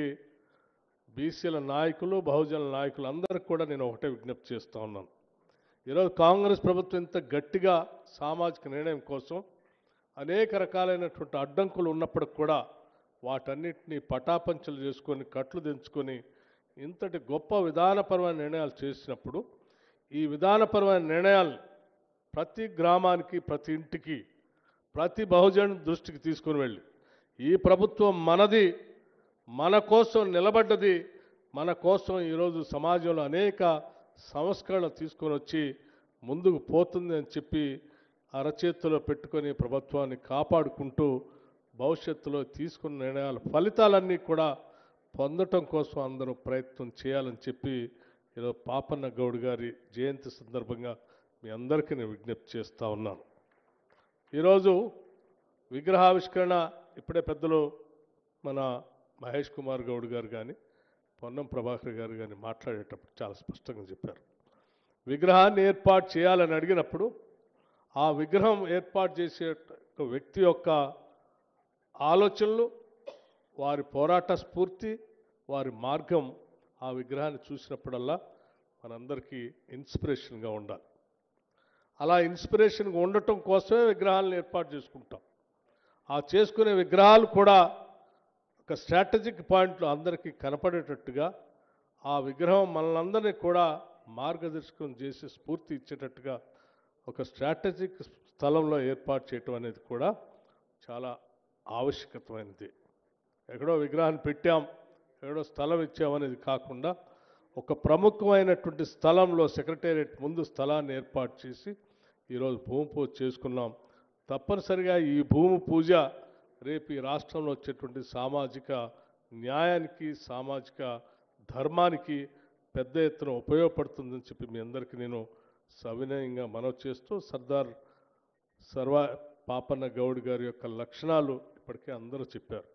బీసీల నాయకులు, బహుజన నాయకులు అందరికీ కూడా నేను ఒకటే విజ్ఞప్తి చేస్తూ ఉన్నాను. ఈరోజు కాంగ్రెస్ ప్రభుత్వం ఇంత గట్టిగా సామాజిక నిర్ణయం కోసం అనేక రకాలైనటువంటి అడ్డంకులు ఉన్నప్పటికి కూడా వాటన్నిటినీ పటాపంచలు చేసుకొని, కట్లు దించుకొని ఇంతటి గొప్ప విధానపరమైన నిర్ణయాలు చేసినప్పుడు ఈ విధానపరమైన నిర్ణయాలు ప్రతి గ్రామానికి, ప్రతి ఇంటికి, ప్రతి బహుజన దృష్టికి తీసుకొని వెళ్ళి ఈ ప్రభుత్వం మనది, మన కోసం నిలబడ్డది, మన కోసం ఈరోజు సమాజంలో అనేక సంస్కరణలు తీసుకొని వచ్చి ముందుకు పోతుంది అని చెప్పి అరచేతిలో పెట్టుకొని ప్రభుత్వాన్ని కాపాడుకుంటూ భవిష్యత్తులో తీసుకున్న నిర్ణయాల ఫలితాలన్నీ కూడా పొందటం కోసం అందరూ ప్రయత్నం చేయాలని చెప్పి ఈరోజు పాపన్న గౌడ్ గారి జయంతి సందర్భంగా మీ అందరికీ నేను విజ్ఞప్తి చేస్తూ ఉన్నాను. ఈరోజు విగ్రహావిష్కరణ ఇప్పుడే పెద్దలు మన మహేష్ కుమార్ గౌడ్ గారు కానీ, పొన్నం ప్రభాకర్ గారు కానీ మాట్లాడేటప్పుడు చాలా స్పష్టంగా చెప్పారు. విగ్రహాన్ని ఏర్పాటు చేయాలని అడిగినప్పుడు ఆ విగ్రహం ఏర్పాటు చేసే వ్యక్తి యొక్క ఆలోచనలు, వారి పోరాట స్ఫూర్తి, వారి మార్గం ఆ విగ్రహాన్ని చూసినప్పుడల్లా మనందరికీ ఇన్స్పిరేషన్గా ఉండాలి. అలా ఇన్స్పిరేషన్గా ఉండటం కోసమే విగ్రహాలను ఏర్పాటు చేసుకుంటాం. ఆ చేసుకునే విగ్రహాలు కూడా ఒక స్ట్రాటజిక్ పాయింట్లో అందరికీ కనపడేటట్టుగా ఆ విగ్రహం మనలందరినీ కూడా మార్గదర్శకం చేసి స్ఫూర్తి ఇచ్చేటట్టుగా ఒక స్ట్రాటజిక్ స్థలంలో ఏర్పాటు చేయటం అనేది కూడా చాలా ఆవశ్యకమైనది. ఎక్కడో విగ్రహాన్ని పెట్టాం, ఎక్కడో స్థలం ఇచ్చామనేది కాకుండా ఒక ప్రముఖమైనటువంటి స్థలంలో సెక్రటేరియట్ ముందు స్థలాన్ని ఏర్పాటు చేసి ఈరోజు భూమి పూజ చేసుకున్నాం. తప్పనిసరిగా ఈ భూమి పూజ రేపు ఈ రాష్ట్రంలో వచ్చేటువంటి సామాజిక న్యాయానికి, సామాజిక ధర్మానికి పెద్ద ఎత్తున ఉపయోగపడుతుందని చెప్పి మీ అందరికీ నేను సవినయంగా మనవి చేస్తూ, సర్దార్ పాపన్న గౌడ్ గారి యొక్క లక్షణాలు ఇప్పటికే అందరూ చెప్పారు.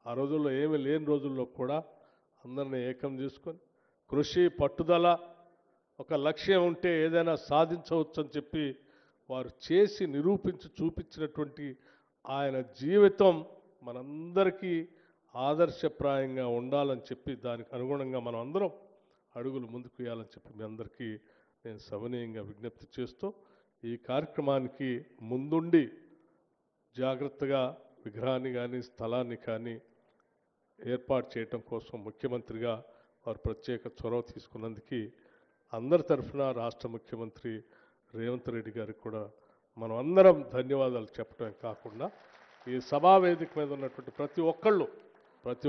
ఆ రోజుల్లో ఏమీ లేని రోజుల్లో కూడా అందరినీ ఏకం చేసుకొని కృషి, పట్టుదల, ఒక లక్ష్యం ఉంటే ఏదైనా సాధించవచ్చు అని చెప్పి వారు చేసి నిరూపించి చూపించినటువంటి ఆయన జీవితం మనందరికీ ఆదర్శప్రాయంగా ఉండాలని చెప్పి దానికి అనుగుణంగా మనం అందరం అడుగులు ముందుకు వేయాలని చెప్పి మీ అందరికీ నేను సవినయంగా విజ్ఞప్తి చేస్తూ ఈ కార్యక్రమానికి ముందుండి జాగ్రత్తగా విగ్రహాన్ని కానీ స్థలాన్ని కానీ ఏర్పాటు చేయటం కోసం ముఖ్యమంత్రిగా వారు ప్రత్యేక చొరవ తీసుకున్నందుకు అందరి తరఫున రాష్ట్ర ముఖ్యమంత్రి రేవంత్ రెడ్డి గారికి కూడా మనం అందరం ధన్యవాదాలు చెప్పడమే కాకుండా ఈ సభా వేదిక మీద ఉన్నటువంటి ప్రతి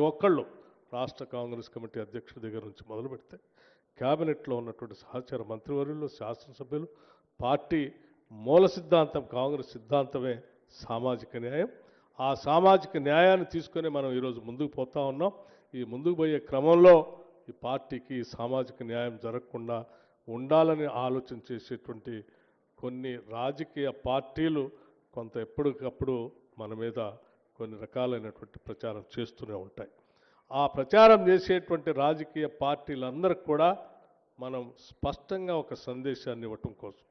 ఒక్కళ్ళు రాష్ట్ర కాంగ్రెస్ కమిటీ అధ్యక్షుడి దగ్గర నుంచి మొదలు పెడితే క్యాబినెట్లో ఉన్నటువంటి సహచర మంత్రివర్యులు శాసనసభ్యులు పార్టీ మూల సిద్ధాంతం కాంగ్రెస్ సిద్ధాంతమే సామాజిక న్యాయం. ఆ సామాజిక న్యాయాన్ని తీసుకొని మనం ఈరోజు ముందుకు పోతా ఉన్నాం. ఈ ముందుకు పోయే క్రమంలో ఈ పార్టీకి సామాజిక న్యాయం జరగకుండా ఉండాలని ఆలోచన చేసేటువంటి కొన్ని రాజకీయ పార్టీలు కొంత ఎప్పటికప్పుడు మన మీద కొన్ని రకాలైనటువంటి ప్రచారం చేస్తూనే ఉంటాయి. ఆ ప్రచారం చేసేటువంటి రాజకీయ పార్టీలందరికీ కూడా మనం స్పష్టంగా ఒక సందేశాన్ని ఇవ్వటం కోసం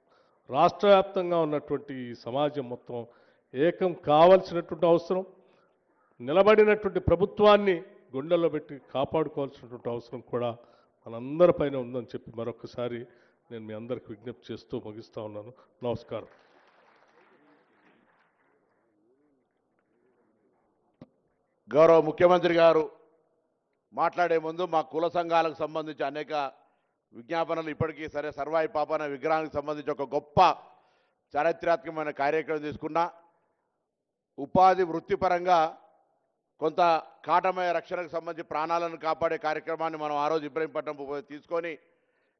రాష్ట్ర వ్యాప్తంగా ఉన్నటువంటి ఈ సమాజం మొత్తం ఏకం కావాల్సినటువంటి అవసరం, నిలబడినటువంటి ప్రభుత్వాన్ని గుండెల్లో పెట్టి కాపాడుకోవాల్సినటువంటి అవసరం కూడా మనందరిపైన ఉందని చెప్పి మరొకసారి నేను మీ అందరికి విజ్ఞప్తి చేస్తూ ముగిస్తా ఉన్నాను. నమస్కారం. గౌరవ ముఖ్యమంత్రి గారు మాట్లాడే ముందు మా కుల సంఘాలకు సంబంధించి అనేక విజ్ఞాపనలు ఇప్పటికీ సరే సర్వాయి పాపన విగ్రహానికి సంబంధించి ఒక గొప్ప చారిత్రాత్మకమైన కార్యక్రమం తీసుకున్నా. ఉపాధి వృత్తిపరంగా కొంత కాటమయ రక్షణకు సంబంధించి ప్రాణాలను కాపాడే కార్యక్రమాన్ని మనం ఆ రోజు ఇబ్రహీంపట్నం తీసుకొని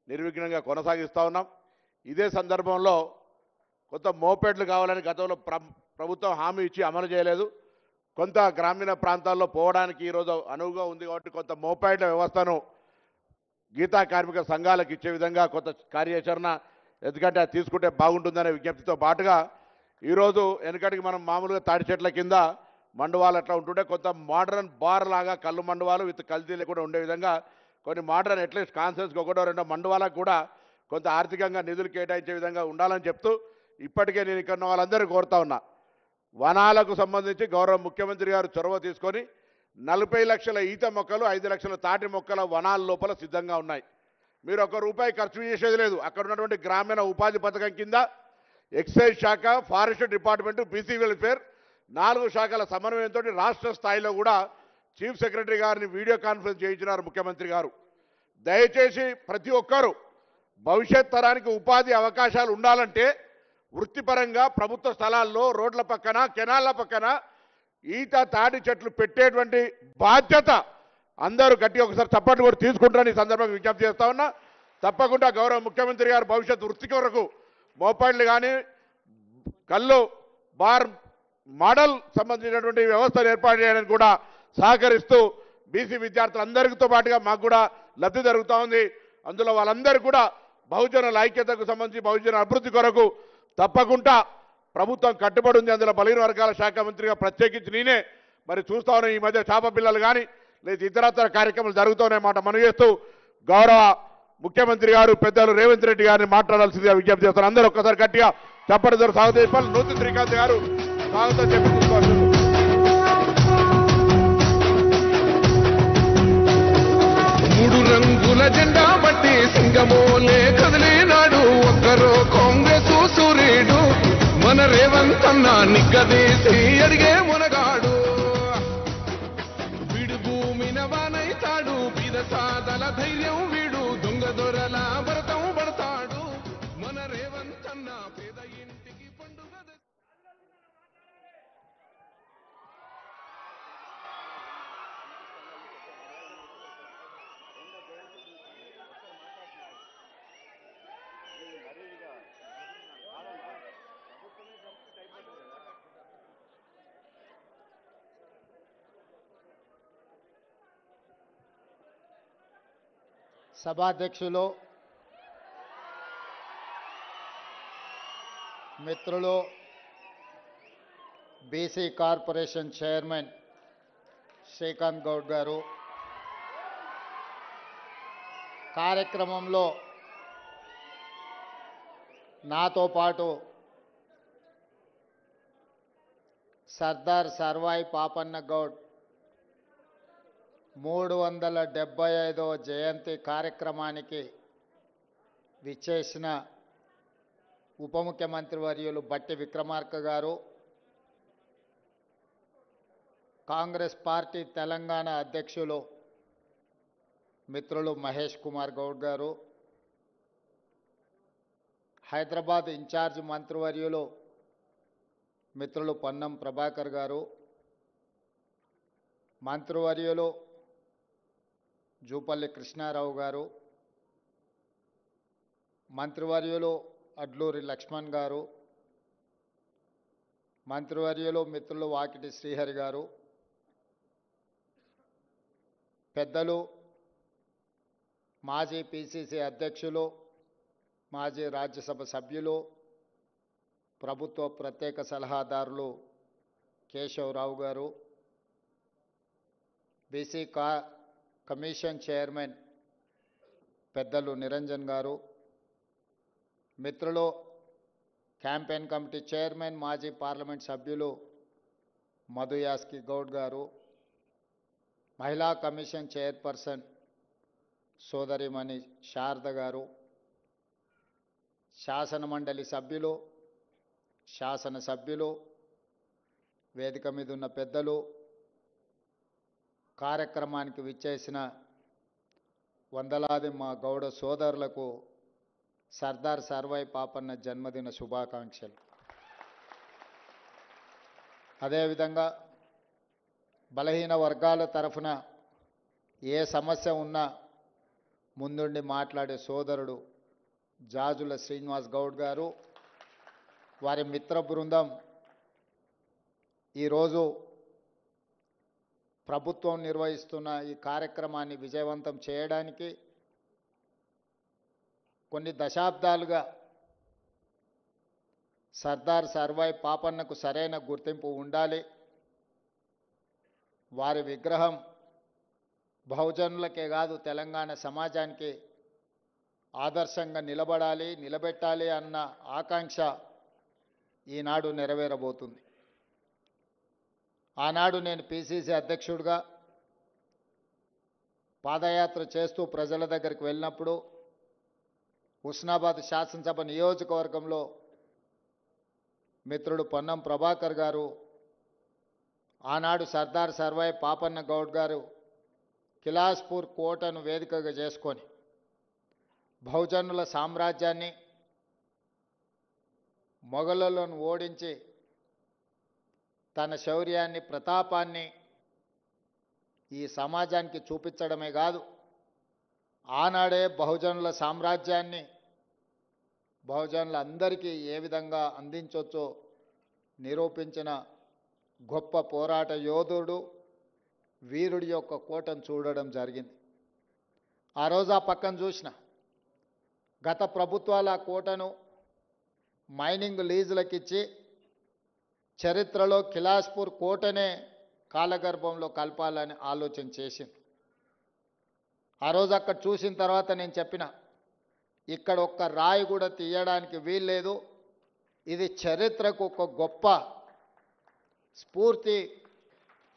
నిర్విఘ్నంగా కొనసాగిస్తూ ఉన్నాం. ఇదే సందర్భంలో కొంత మోపెడ్లు కావాలని గతంలో ప్రభుత్వం హామీ ఇచ్చి అమలు చేయలేదు. కొంత గ్రామీణ ప్రాంతాల్లో పోవడానికి ఈరోజు అనువుగా ఉంది కాబట్టి కొంత మోపెడ్ల వ్యవస్థను గీతా కార్మిక సంఘాలకు ఇచ్చే విధంగా కొంత కార్యాచరణ ఎందుకంటే అది తీసుకుంటే బాగుంటుందనే విజ్ఞప్తితో పాటుగా ఈరోజు వెనకటికి మనం మామూలుగా తాడి చెట్ల కింద మండువాలు అట్లా ఉంటుంటే కొంత మోడర్న్ బార్ లాగా కళ్ళు మండువాలు విత్ కల్తీలు కూడా ఉండే విధంగా కొన్ని మోడర్న్ అట్లీస్ట్ కాన్సెన్స్కి ఒకటో రెండో మండువాలకు కూడా కొంత ఆర్థికంగా నిధులు కేటాయించే విధంగా ఉండాలని చెప్తూ ఇప్పటికే నేను ఇక్కడ ఉన్న వాళ్ళందరూ కోరుతా ఉన్నా. వనాలకు సంబంధించి గౌరవ ముఖ్యమంత్రి గారు చొరవ తీసుకొని 40 లక్షల ఈత మొక్కలు 5 లక్షల తాటి మొక్కల వనాల లోపల సిద్ధంగా ఉన్నాయి. మీరు ₹1 ఖర్చు చేసేది లేదు. అక్కడ ఉన్నటువంటి గ్రామీణ ఉపాధి పథకం కింద ఎక్సైజ్ శాఖ, ఫారెస్ట్ డిపార్ట్మెంటు, బీసీ వెల్ఫేర్ 4 శాఖల సమన్వయంతో రాష్ట్ర స్థాయిలో కూడా చీఫ్ సెక్రటరీ గారిని వీడియో కాన్ఫరెన్స్ చేయించినారు ముఖ్యమంత్రి గారు. దయచేసి ప్రతి ఒక్కరూ భవిష్యత్ తరానికి ఉపాధి అవకాశాలు ఉండాలంటే వృత్తిపరంగా ప్రభుత్వ స్థలాల్లో రోడ్ల పక్కన కెనాళ్ల పక్కన ఈత తాటి చెట్లు పెట్టేటువంటి బాధ్యత అందరూ గట్టిగా ఒకసారి చప్పట్లు కూడా తీసుకుంటారని ఈ సందర్భంగా విజ్ఞప్తి చేస్తా ఉన్నా. తప్పకుండా గౌరవ ముఖ్యమంత్రి గారు భవిష్యత్ వృత్తి కొరకు మోపైళ్ళు కానీ కళ్ళు బార్ మోడల్ సంబంధించినటువంటి వ్యవస్థను ఏర్పాటు చేయడానికి కూడా సహకరిస్తూ బీసీ విద్యార్థులందరితో పాటుగా మాకు కూడా లబ్ధి జరుగుతూ ఉంది. అందులో వాళ్ళందరూ కూడా బహుజనుల ఐక్యతకు సంబంధించి బహుజన అభివృద్ధి కొరకు తప్పకుండా ప్రభుత్వం కట్టుబడి ఉంది. అందులో బలహీన వర్గాల శాఖ మంత్రిగా ప్రత్యేకించి నేనే మరి చూస్తా ఉన్నా. ఈ మధ్య చేప పిల్లలు కానీ లేదా ఇతరత్ర కార్యక్రమాలు జరుగుతూనే మాట మనం చేస్తూ గౌరవ ముఖ్యమంత్రి గారు పెద్దలు రేవంత్ రెడ్డి గారిని మాట్లాడాల్సిందిగా విజ్ఞప్తి చేస్తారు. అందరూ ఒక్కసారి గట్టిగా చప్పటి ద్వారా స్వాగతం చెప్పాలి. నూతి శ్రీకాంత్ గారు స్వాగతం చెప్పి చూసుకోవచ్చు. 3 రంగుల జెండా బట్టి సింగమోలే కదిలినాడు ఒక్కరో కాంగ్రెస్ సూర్యుడు మన రేవంత్ అన్న నిగ్గదీసి అడిగే మునగాడు. వీడు భూమిన వానైతాడు బీద సాదల ధైర్యం వీడు దొంగ దొరల భరతం పడతాడు మన రేవంత్ అన్న పేద ఇంటికి పండుగ. సభాధ్యక్షులు, మిత్రులు, BC corporation chairman Srikanth Goud గారు, కార్యక్రమంలో నాతో పాటు సర్దార్ సర్వాయి పాపన్న గౌడ్, 375వ జయంతి కార్యక్రమానికి విచ్చేసిన ఉప ముఖ్యమంత్రి వర్యులు బట్టి విక్రమార్క గారు, కాంగ్రెస్ పార్టీ తెలంగాణ అధ్యక్షులు మిత్రులు మహేష్ కుమార్ గౌడ్ గారు, హైదరాబాద్ ఇన్ఛార్జ్ మంత్రివర్యులు మిత్రులు పొన్నం ప్రభాకర్ గారు, మంత్రివర్యులు జూపల్లి కృష్ణారావు గారు, మంత్రివర్యులు అడ్లూరి లక్ష్మణ్ గారు, మంత్రివర్యులు మిత్రులు వాకిటి శ్రీహరి గారు, పెద్దలు మాజీ పిసిసి అధ్యక్షులు, మాజీ రాజ్యసభ సభ్యులు, ప్రభుత్వ ప్రత్యేక సలహాదారులు కేశవరావు గారు, బీసీ కమిషన్ చైర్మన్ పెద్దలు నిరంజన్ గారు, మిత్రులు క్యాంపెయిన్ కమిటీ చైర్మన్ మాజీ పార్లమెంట్ సభ్యులు మధు యాస్కి గౌడ్ గారు, మహిళా కమిషన్ చైర్పర్సన్ సోదరిమణి శారద గారు, శాసన మండలి సభ్యులు, శాసనసభ్యులు, వేదిక మీద ఉన్న పెద్దలు, కార్యక్రమానికి విచ్చేసిన వందలాది మా గౌడ సోదరులకు సర్దార్ సర్వాయి పాపన్న జన్మదిన శుభాకాంక్షలు. అదేవిధంగా బలహీన వర్గాల తరఫున ఏ సమస్య ఉన్నా ముందుండి మాట్లాడే సోదరుడు జాజుల శ్రీనివాస్ గౌడ్ గారు, వారి మిత్ర బృందం ఈరోజు ప్రభుత్వం నిర్వహిస్తున్న ఈ కార్యక్రమాన్ని విజయవంతం చేయడానికి కొన్ని దశాబ్దాలుగా సర్దార్ సర్వాయి పాపన్నకు సరైన గుర్తింపు ఉండాలి, వారి విగ్రహం బహుజనులకే కాదు తెలంగాణ సమాజానికి ఆదర్శంగా నిలబెట్టాలి అన్న ఆకాంక్ష ఈనాడు నెరవేరబోతుంది. ఆనాడు నేను పిసిసి అధ్యక్షుడిగా పాదయాత్ర చేస్తూ ప్రజల దగ్గరికి వెళ్ళినప్పుడు హుస్నాబాద్ శాసనసభ నియోజకవర్గంలో మిత్రుడు పొన్నం ప్రభాకర్ గారు, ఆనాడు సర్దార్ సర్వాయి పాపన్న గౌడ్ గారు కిలాస్పూర్ కోటను వేదికగా చేసుకొని బహుజనుల సామ్రాజ్యాన్ని, మొఘలులను ఓడించి తన శౌర్యాన్ని, ప్రతాపాన్ని ఈ సమాజానికి చూపించడమే కాదు, ఆనాడే బహుజనుల సామ్రాజ్యాన్ని బహుజనులందరికీ ఏ విధంగా అందించవచ్చో నిరూపించిన గొప్ప పోరాట యోధుడు, వీరుడి యొక్క కోటను చూడడం జరిగింది. ఆ రోజు ఆ పక్కన చూసిన గత ప్రభుత్వాల కోటను మైనింగ్ లీజులకిచ్చి చరిత్రలో కిలాస్పూర్ కోటనే కాలగర్భంలో కలపాలని ఆలోచన చేసింది. ఆ రోజు అక్కడ చూసిన తర్వాత నేను చెప్పిన, ఇక్కడ ఒక్క రాయి కూడా తీయడానికి వీల్లేదు, ఇది చరిత్రకు ఒక గొప్ప స్ఫూర్తి,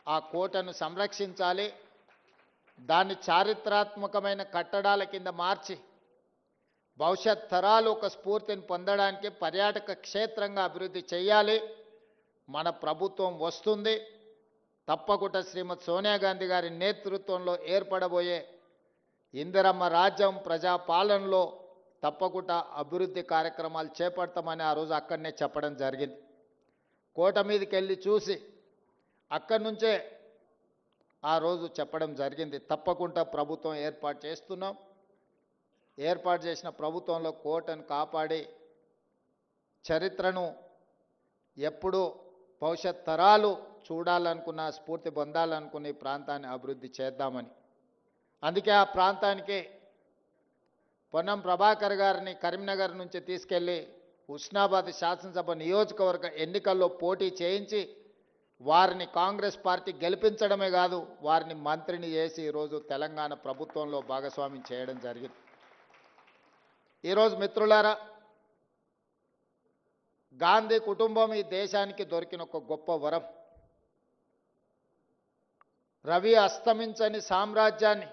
ఆ కోటను సంరక్షించాలి, దాన్ని చారిత్రాత్మకమైన కట్టడాల కింద మార్చి భవిష్యత్ తరాలు ఒక స్ఫూర్తిని పొందడానికి పర్యాటక క్షేత్రంగా అభివృద్ధి చేయాలి. మన ప్రభుత్వం వస్తుంది, తప్పకుండా శ్రీమతి సోనియా గాంధీ గారి నేతృత్వంలో ఏర్పడబోయే ఇందిరమ్మ రాజ్యం ప్రజాపాలనలో తప్పకుండా అభివృద్ధి కార్యక్రమాలు చేపడతామని ఆ రోజు అక్కడనే చెప్పడం జరిగింది. కోట మీదకి వెళ్ళి చూసి అక్కడి నుంచే ఆ రోజు చెప్పడం జరిగింది, తప్పకుండా ప్రభుత్వం ఏర్పాటు చేస్తున్నాం, ఏర్పాటు చేసిన ప్రభుత్వంలో కోటను కాపాడి చరిత్రను ఎప్పుడూ భవిష్యత్ తరాలు చూడాలనుకున్న, స్ఫూర్తి పొందాలనుకున్న ఈ ప్రాంతాన్ని అభివృద్ధి చేద్దామని. అందుకే ఆ ప్రాంతానికి పొన్నం ప్రభాకర్ గారిని కరీంనగర్ నుంచి తీసుకెళ్ళి హుస్నాబాద్ శాసనసభ నియోజకవర్గ ఎన్నికల్లో పోటీ చేయించి వారిని కాంగ్రెస్ పార్టీ గెలిపించడమే కాదు, వారిని మంత్రిని చేసి ఈరోజు తెలంగాణ ప్రభుత్వంలో భాగస్వామ్యం చేయడం జరిగింది. ఈరోజు మిత్రులారా, గాంధీ కుటుంబం ఈ దేశానికి దొరికిన ఒక గొప్ప వరం. రవి అస్తమించని సామ్రాజ్యాన్ని,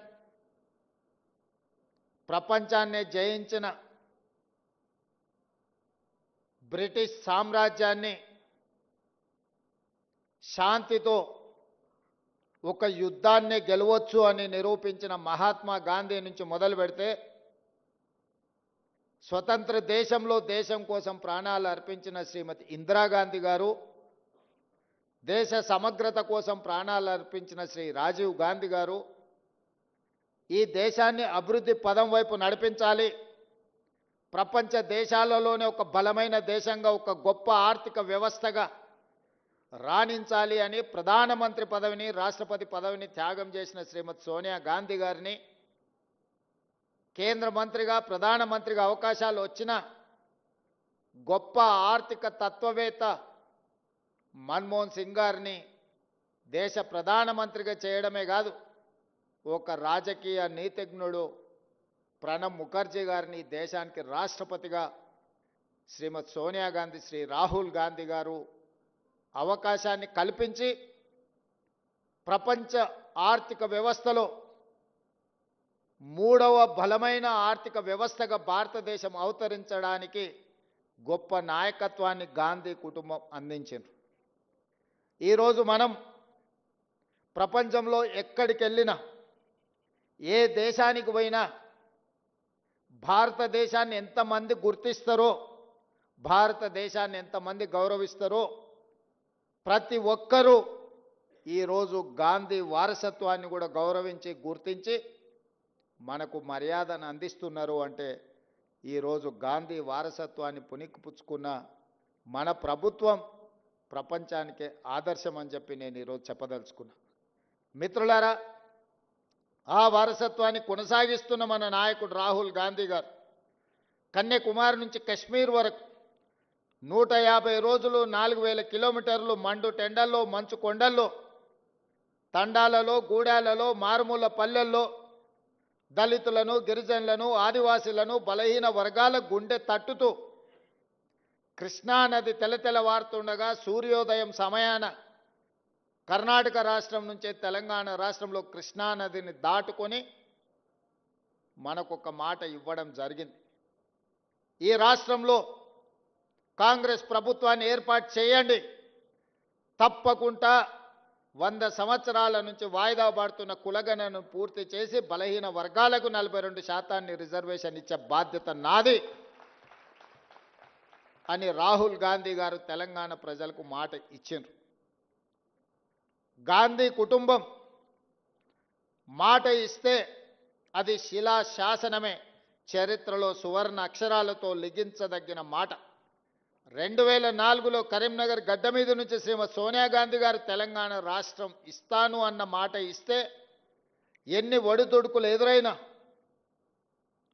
ప్రపంచాన్నే జయించిన బ్రిటిష్ సామ్రాజ్యాన్ని శాంతితో ఒక యుద్ధాన్నే గెలవచ్చు అని నిరూపించిన మహాత్మా గాంధీ నుంచి మొదలు పెడితే స్వతంత్ర దేశంలో దేశం కోసం ప్రాణాలు అర్పించిన శ్రీమతి ఇందిరాగాంధీ గారు, దేశ సమగ్రత కోసం ప్రాణాలు అర్పించిన శ్రీ రాజీవ్ గాంధీ గారు, ఈ దేశాన్ని అభివృద్ధి పదం వైపు నడిపించాలి, ప్రపంచ దేశాలలోనే ఒక బలమైన దేశంగా, ఒక గొప్ప ఆర్థిక వ్యవస్థగా రాణించాలి అని ప్రధానమంత్రి పదవిని, రాష్ట్రపతి పదవిని త్యాగం చేసిన శ్రీమతి సోనియా గాంధీ గారిని, కేంద్ర మంత్రిగా, ప్రధానమంత్రిగా అవకాశాలు వచ్చిన గొప్ప ఆర్థిక తత్వవేత్త మన్మోహన్ సింగ్ గారిని దేశ ప్రధానమంత్రిగా చేయడమే కాదు, ఒక రాజకీయ నీతిజ్ఞుడు ప్రణబ్ ముఖర్జీ గారిని దేశానికి రాష్ట్రపతిగా శ్రీమతి సోనియా గాంధీ, శ్రీ రాహుల్ గాంధీ గారు అవకాశాన్ని కల్పించి ప్రపంచ ఆర్థిక వ్యవస్థలో మూడవ బలమైన ఆర్థిక వ్యవస్థగా భారతదేశం అవతరించడానికి గొప్ప నాయకత్వాన్ని గాంధీ కుటుంబం అందించింది. ఈరోజు మనం ప్రపంచంలో ఎక్కడికి వెళ్ళినా, ఏ దేశానికి పోయినా భారతదేశాన్ని ఎంతమంది గుర్తిస్తారో, భారతదేశాన్ని ఎంతమంది గౌరవిస్తారో ప్రతి ఒక్కరూ ఈరోజు గాంధీ వారసత్వాన్ని కూడా గౌరవించి, గుర్తించి మనకు మర్యాదను అందిస్తున్నారు. అంటే ఈరోజు గాంధీ వారసత్వాన్ని పుణికిపుచ్చుకున్న మన ప్రభుత్వం ప్రపంచానికే ఆదర్శం అని చెప్పి నేను ఈరోజు చెప్పదలుచుకున్నా. మిత్రులారా, ఆ వారసత్వాన్ని కొనసాగిస్తున్న మన నాయకుడు రాహుల్ గాంధీ గారు కన్యాకుమారి నుంచి కశ్మీర్ వరకు 150 రోజులు 4000 కిలోమీటర్లు మండు టెండల్లో, మంచు కొండల్లో, తండాలలో, గూడాలలో, మారుమూల పల్లెల్లో దళితులను, గిరిజనులను, ఆదివాసీలను, బలహీన వర్గాల గుండె తట్టుతూ కృష్ణానది తెలతెలవారుతుండగా సూర్యోదయం సమయాన కర్ణాటక రాష్ట్రం నుంచి తెలంగాణ రాష్ట్రంలో కృష్ణానదిని దాటుకొని మనకొక మాట ఇవ్వడం జరిగింది. ఈ రాష్ట్రంలో కాంగ్రెస్ ప్రభుత్వాన్ని ఏర్పాటు చేయండి, తప్పకుండా 100 సంవత్సరాల నుంచి వాయిదా పడుతున్న కులగణను పూర్తి చేసి బలహీన వర్గాలకు 42% రిజర్వేషన్ ఇచ్చే బాధ్యత నాది అని రాహుల్ గాంధీ గారు తెలంగాణ ప్రజలకు మాట ఇచ్చిండ్రు. గాంధీ కుటుంబం మాట ఇస్తే అది శిలా శాసనమే, చరిత్రలో సువర్ణ అక్షరాలతో లిఖించదగిన మాట. 2004లో కరీంనగర్ గడ్డ మీద నుంచి శ్రీమతి సోనియా గాంధీ గారు తెలంగాణ రాష్ట్రం ఇస్తాను అన్న మాట ఇస్తే ఎన్ని ఒడిదుడుకులు ఎదురైనా,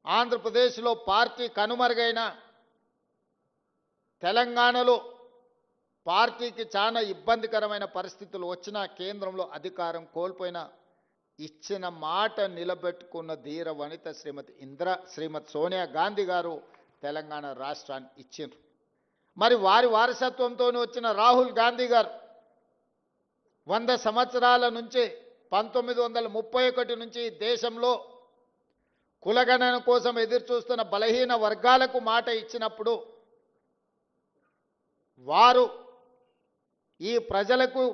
ఆంధ్రప్రదేశ్లో పార్టీ కనుమరుగైన, తెలంగాణలో పార్టీకి చాలా ఇబ్బందికరమైన పరిస్థితులు వచ్చినా, కేంద్రంలో అధికారం కోల్పోయినా ఇచ్చిన మాట నిలబెట్టుకున్న ధీర వనిత శ్రీమతి సోనియా గాంధీ గారు తెలంగాణ రాష్ట్రాన్ని ఇచ్చిండ్రు. మరి వారి వారసత్వంతో వచ్చిన రాహుల్ గాంధీ గారు 100 సంవత్సరాల నుంచి 1931 నుంచి దేశంలో కులగణన కోసం ఎదురు చూస్తున్న బలహీన వర్గాలకు మాట ఇచ్చినప్పుడు వారు ఈ ప్రజలకు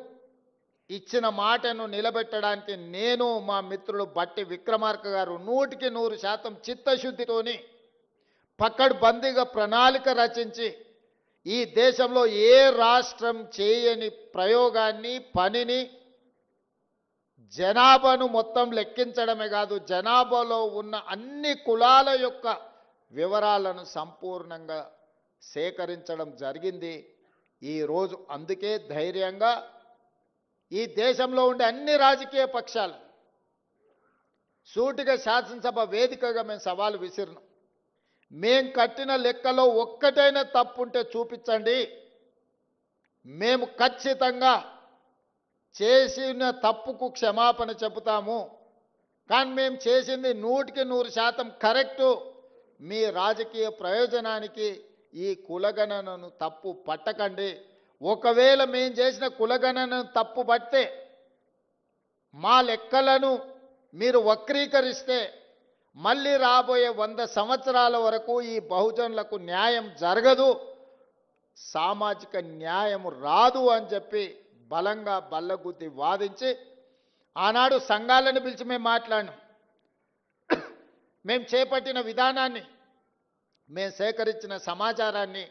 ఇచ్చిన మాటను నిలబెట్టడానికి నేను, మా మిత్రుడు బట్టి విక్రమార్క గారు 100% చిత్తశుద్ధితోని పకడ్బందీగా ప్రణాళిక రచించి ఈ దేశంలో ఏ రాష్ట్రం చేయని ప్రయోగాన్ని, పనిని, జనాభాను మొత్తం లెక్కించడమే కాదు, జనాభాలో ఉన్న అన్ని కులాల యొక్క వివరాలను సంపూర్ణంగా సేకరించడం జరిగింది. ఈరోజు అందుకే ధైర్యంగా ఈ దేశంలో ఉండే అన్ని రాజకీయ పక్షాలు సూటిగా శాసనసభ వేదికగా మేము సవాలు విసిరినాం. మేం కట్టిన లెక్కలో ఒక్కటైనా తప్పుంటే చూపించండి, మేము ఖచ్చితంగా చేసిన తప్పుకు క్షమాపణ చెబుతాము, కానీ మేము చేసింది 100% కరెక్టు, మీ రాజకీయ ప్రయోజనానికి ఈ కులగణనను తప్పు పట్టకండి. ఒకవేళ మేము చేసిన కులగణనను తప్పు పడితే మా లెక్కలను మీరు వక్రీకరిస్తే మళ్ళీ రాబోయే 100 సంవత్సరాల వరకు ఈ బహుజనులకు న్యాయం జరగదు, సామాజిక న్యాయం రాదు అని చెప్పి బలంగా బల్లగుద్ది వాదించి ఆనాడు సంఘాలను పిలిచి మేము మాట్లాడినాం. మేము చేపట్టిన విధానాన్ని, మేము సేకరించిన సమాచారాన్ని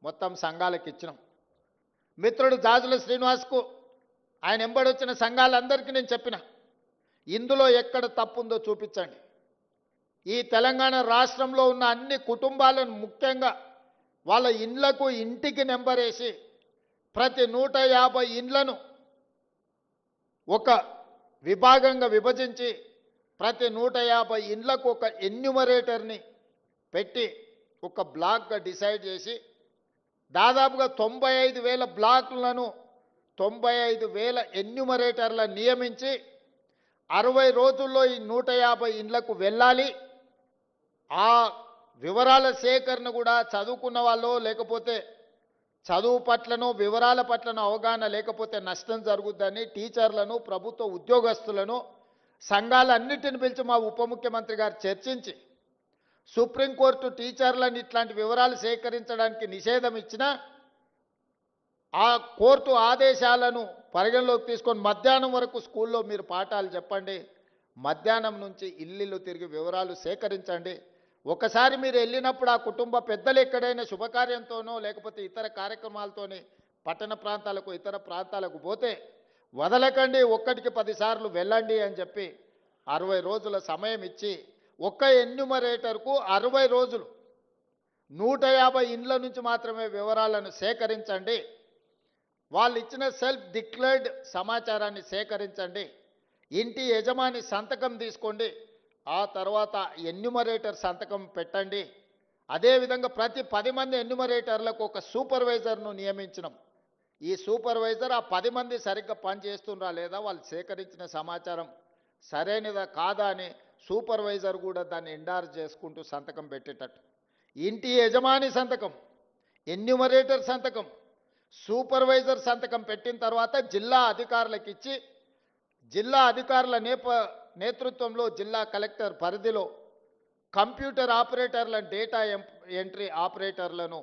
మొత్తం సంఘాలకు ఇచ్చినాం. మిత్రుడు జాజుల శ్రీనివాస్కు ఆయన ఎంబడొచ్చిన సంఘాలందరికీ నేను చెప్పిన, ఇందులో ఎక్కడ తప్పుందో చూపించండి. ఈ తెలంగాణ రాష్ట్రంలో ఉన్న అన్ని కుటుంబాలను, ముఖ్యంగా వాళ్ళ ఇండ్లకు ఇంటికి నెంబర్ వేసి ప్రతి 150 ఇండ్లను ఒక విభాగంగా విభజించి ప్రతి 150 ఇండ్లకు ఒక ఎన్యూమరేటర్ని పెట్టి ఒక బ్లాక్గా డిసైడ్ చేసి దాదాపుగా 95,000 బ్లాకులను 95,000 ఎన్యూమరేటర్లను నియమించి 60 రోజుల్లో ఈ 150 ఇండ్లకు వెళ్ళాలి. ఆ వివరాల సేకరణ కూడా చదువుకున్న వాళ్ళు, లేకపోతే చదువు పట్లనో వివరాల పట్లనో అవగాహన లేకపోతే నష్టం జరుగుద్దని టీచర్లను, ప్రభుత్వ ఉద్యోగస్తులను, సంఘాలన్నిటిని పిలిచి మా ఉప ముఖ్యమంత్రి గారు చర్చించి సుప్రీంకోర్టు టీచర్లను ఇట్లాంటి వివరాలు సేకరించడానికి నిషేధం ఇచ్చినా ఆ కోర్టు ఆదేశాలను పరిగణలోకి తీసుకొని మధ్యాహ్నం వరకు స్కూల్లో మీరు పాఠాలు చెప్పండి, మధ్యాహ్నం నుంచి ఇల్లు తిరిగి వివరాలు సేకరించండి. ఒకసారి మీరు వెళ్ళినప్పుడు ఆ కుటుంబ పెద్దలు ఎక్కడైనా శుభకార్యంతోనో లేకపోతే ఇతర కార్యక్రమాలతోని పట్టణ ప్రాంతాలకు, ఇతర ప్రాంతాలకు పోతే వదలకండి, ఒక్కటికి 10 సార్లు వెళ్ళండి అని చెప్పి 60 రోజుల సమయం ఇచ్చి ఒక్క ఎన్యూమరేటర్కు 60 రోజులు 150 ఇండ్ల నుంచి మాత్రమే వివరాలను సేకరించండి. వాళ్ళు ఇచ్చిన సెల్ఫ్ డిక్లేర్డ్ సమాచారాన్ని సేకరించండి, ఇంటి యజమాని సంతకం తీసుకోండి, ఆ తర్వాత ఎన్యూమరేటర్ సంతకం పెట్టండి. అదేవిధంగా ప్రతి 10 మంది ఎన్యూమరేటర్లకు ఒక సూపర్వైజర్ను నియమించినాం. ఈ సూపర్వైజర్ ఆ 10 మంది సరిగ్గా పనిచేస్తుండ్రా లేదా, వాళ్ళు సేకరించిన సమాచారం సరైనదా కాదా అని సూపర్వైజర్ కూడా దాన్ని ఎండార్జ్ చేసుకుంటూ సంతకం పెట్టేటట్టు. ఇంటి యజమాని సంతకం, ఎన్యూమరేటర్ సంతకం, సూపర్వైజర్ సంతకం పెట్టిన తర్వాత జిల్లా అధికారులకు ఇచ్చి జిల్లా అధికారుల నేతృత్వంలో జిల్లా కలెక్టర్ పరిధిలో కంప్యూటర్ ఆపరేటర్లను, డేటా ఎంట్రీ ఆపరేటర్లను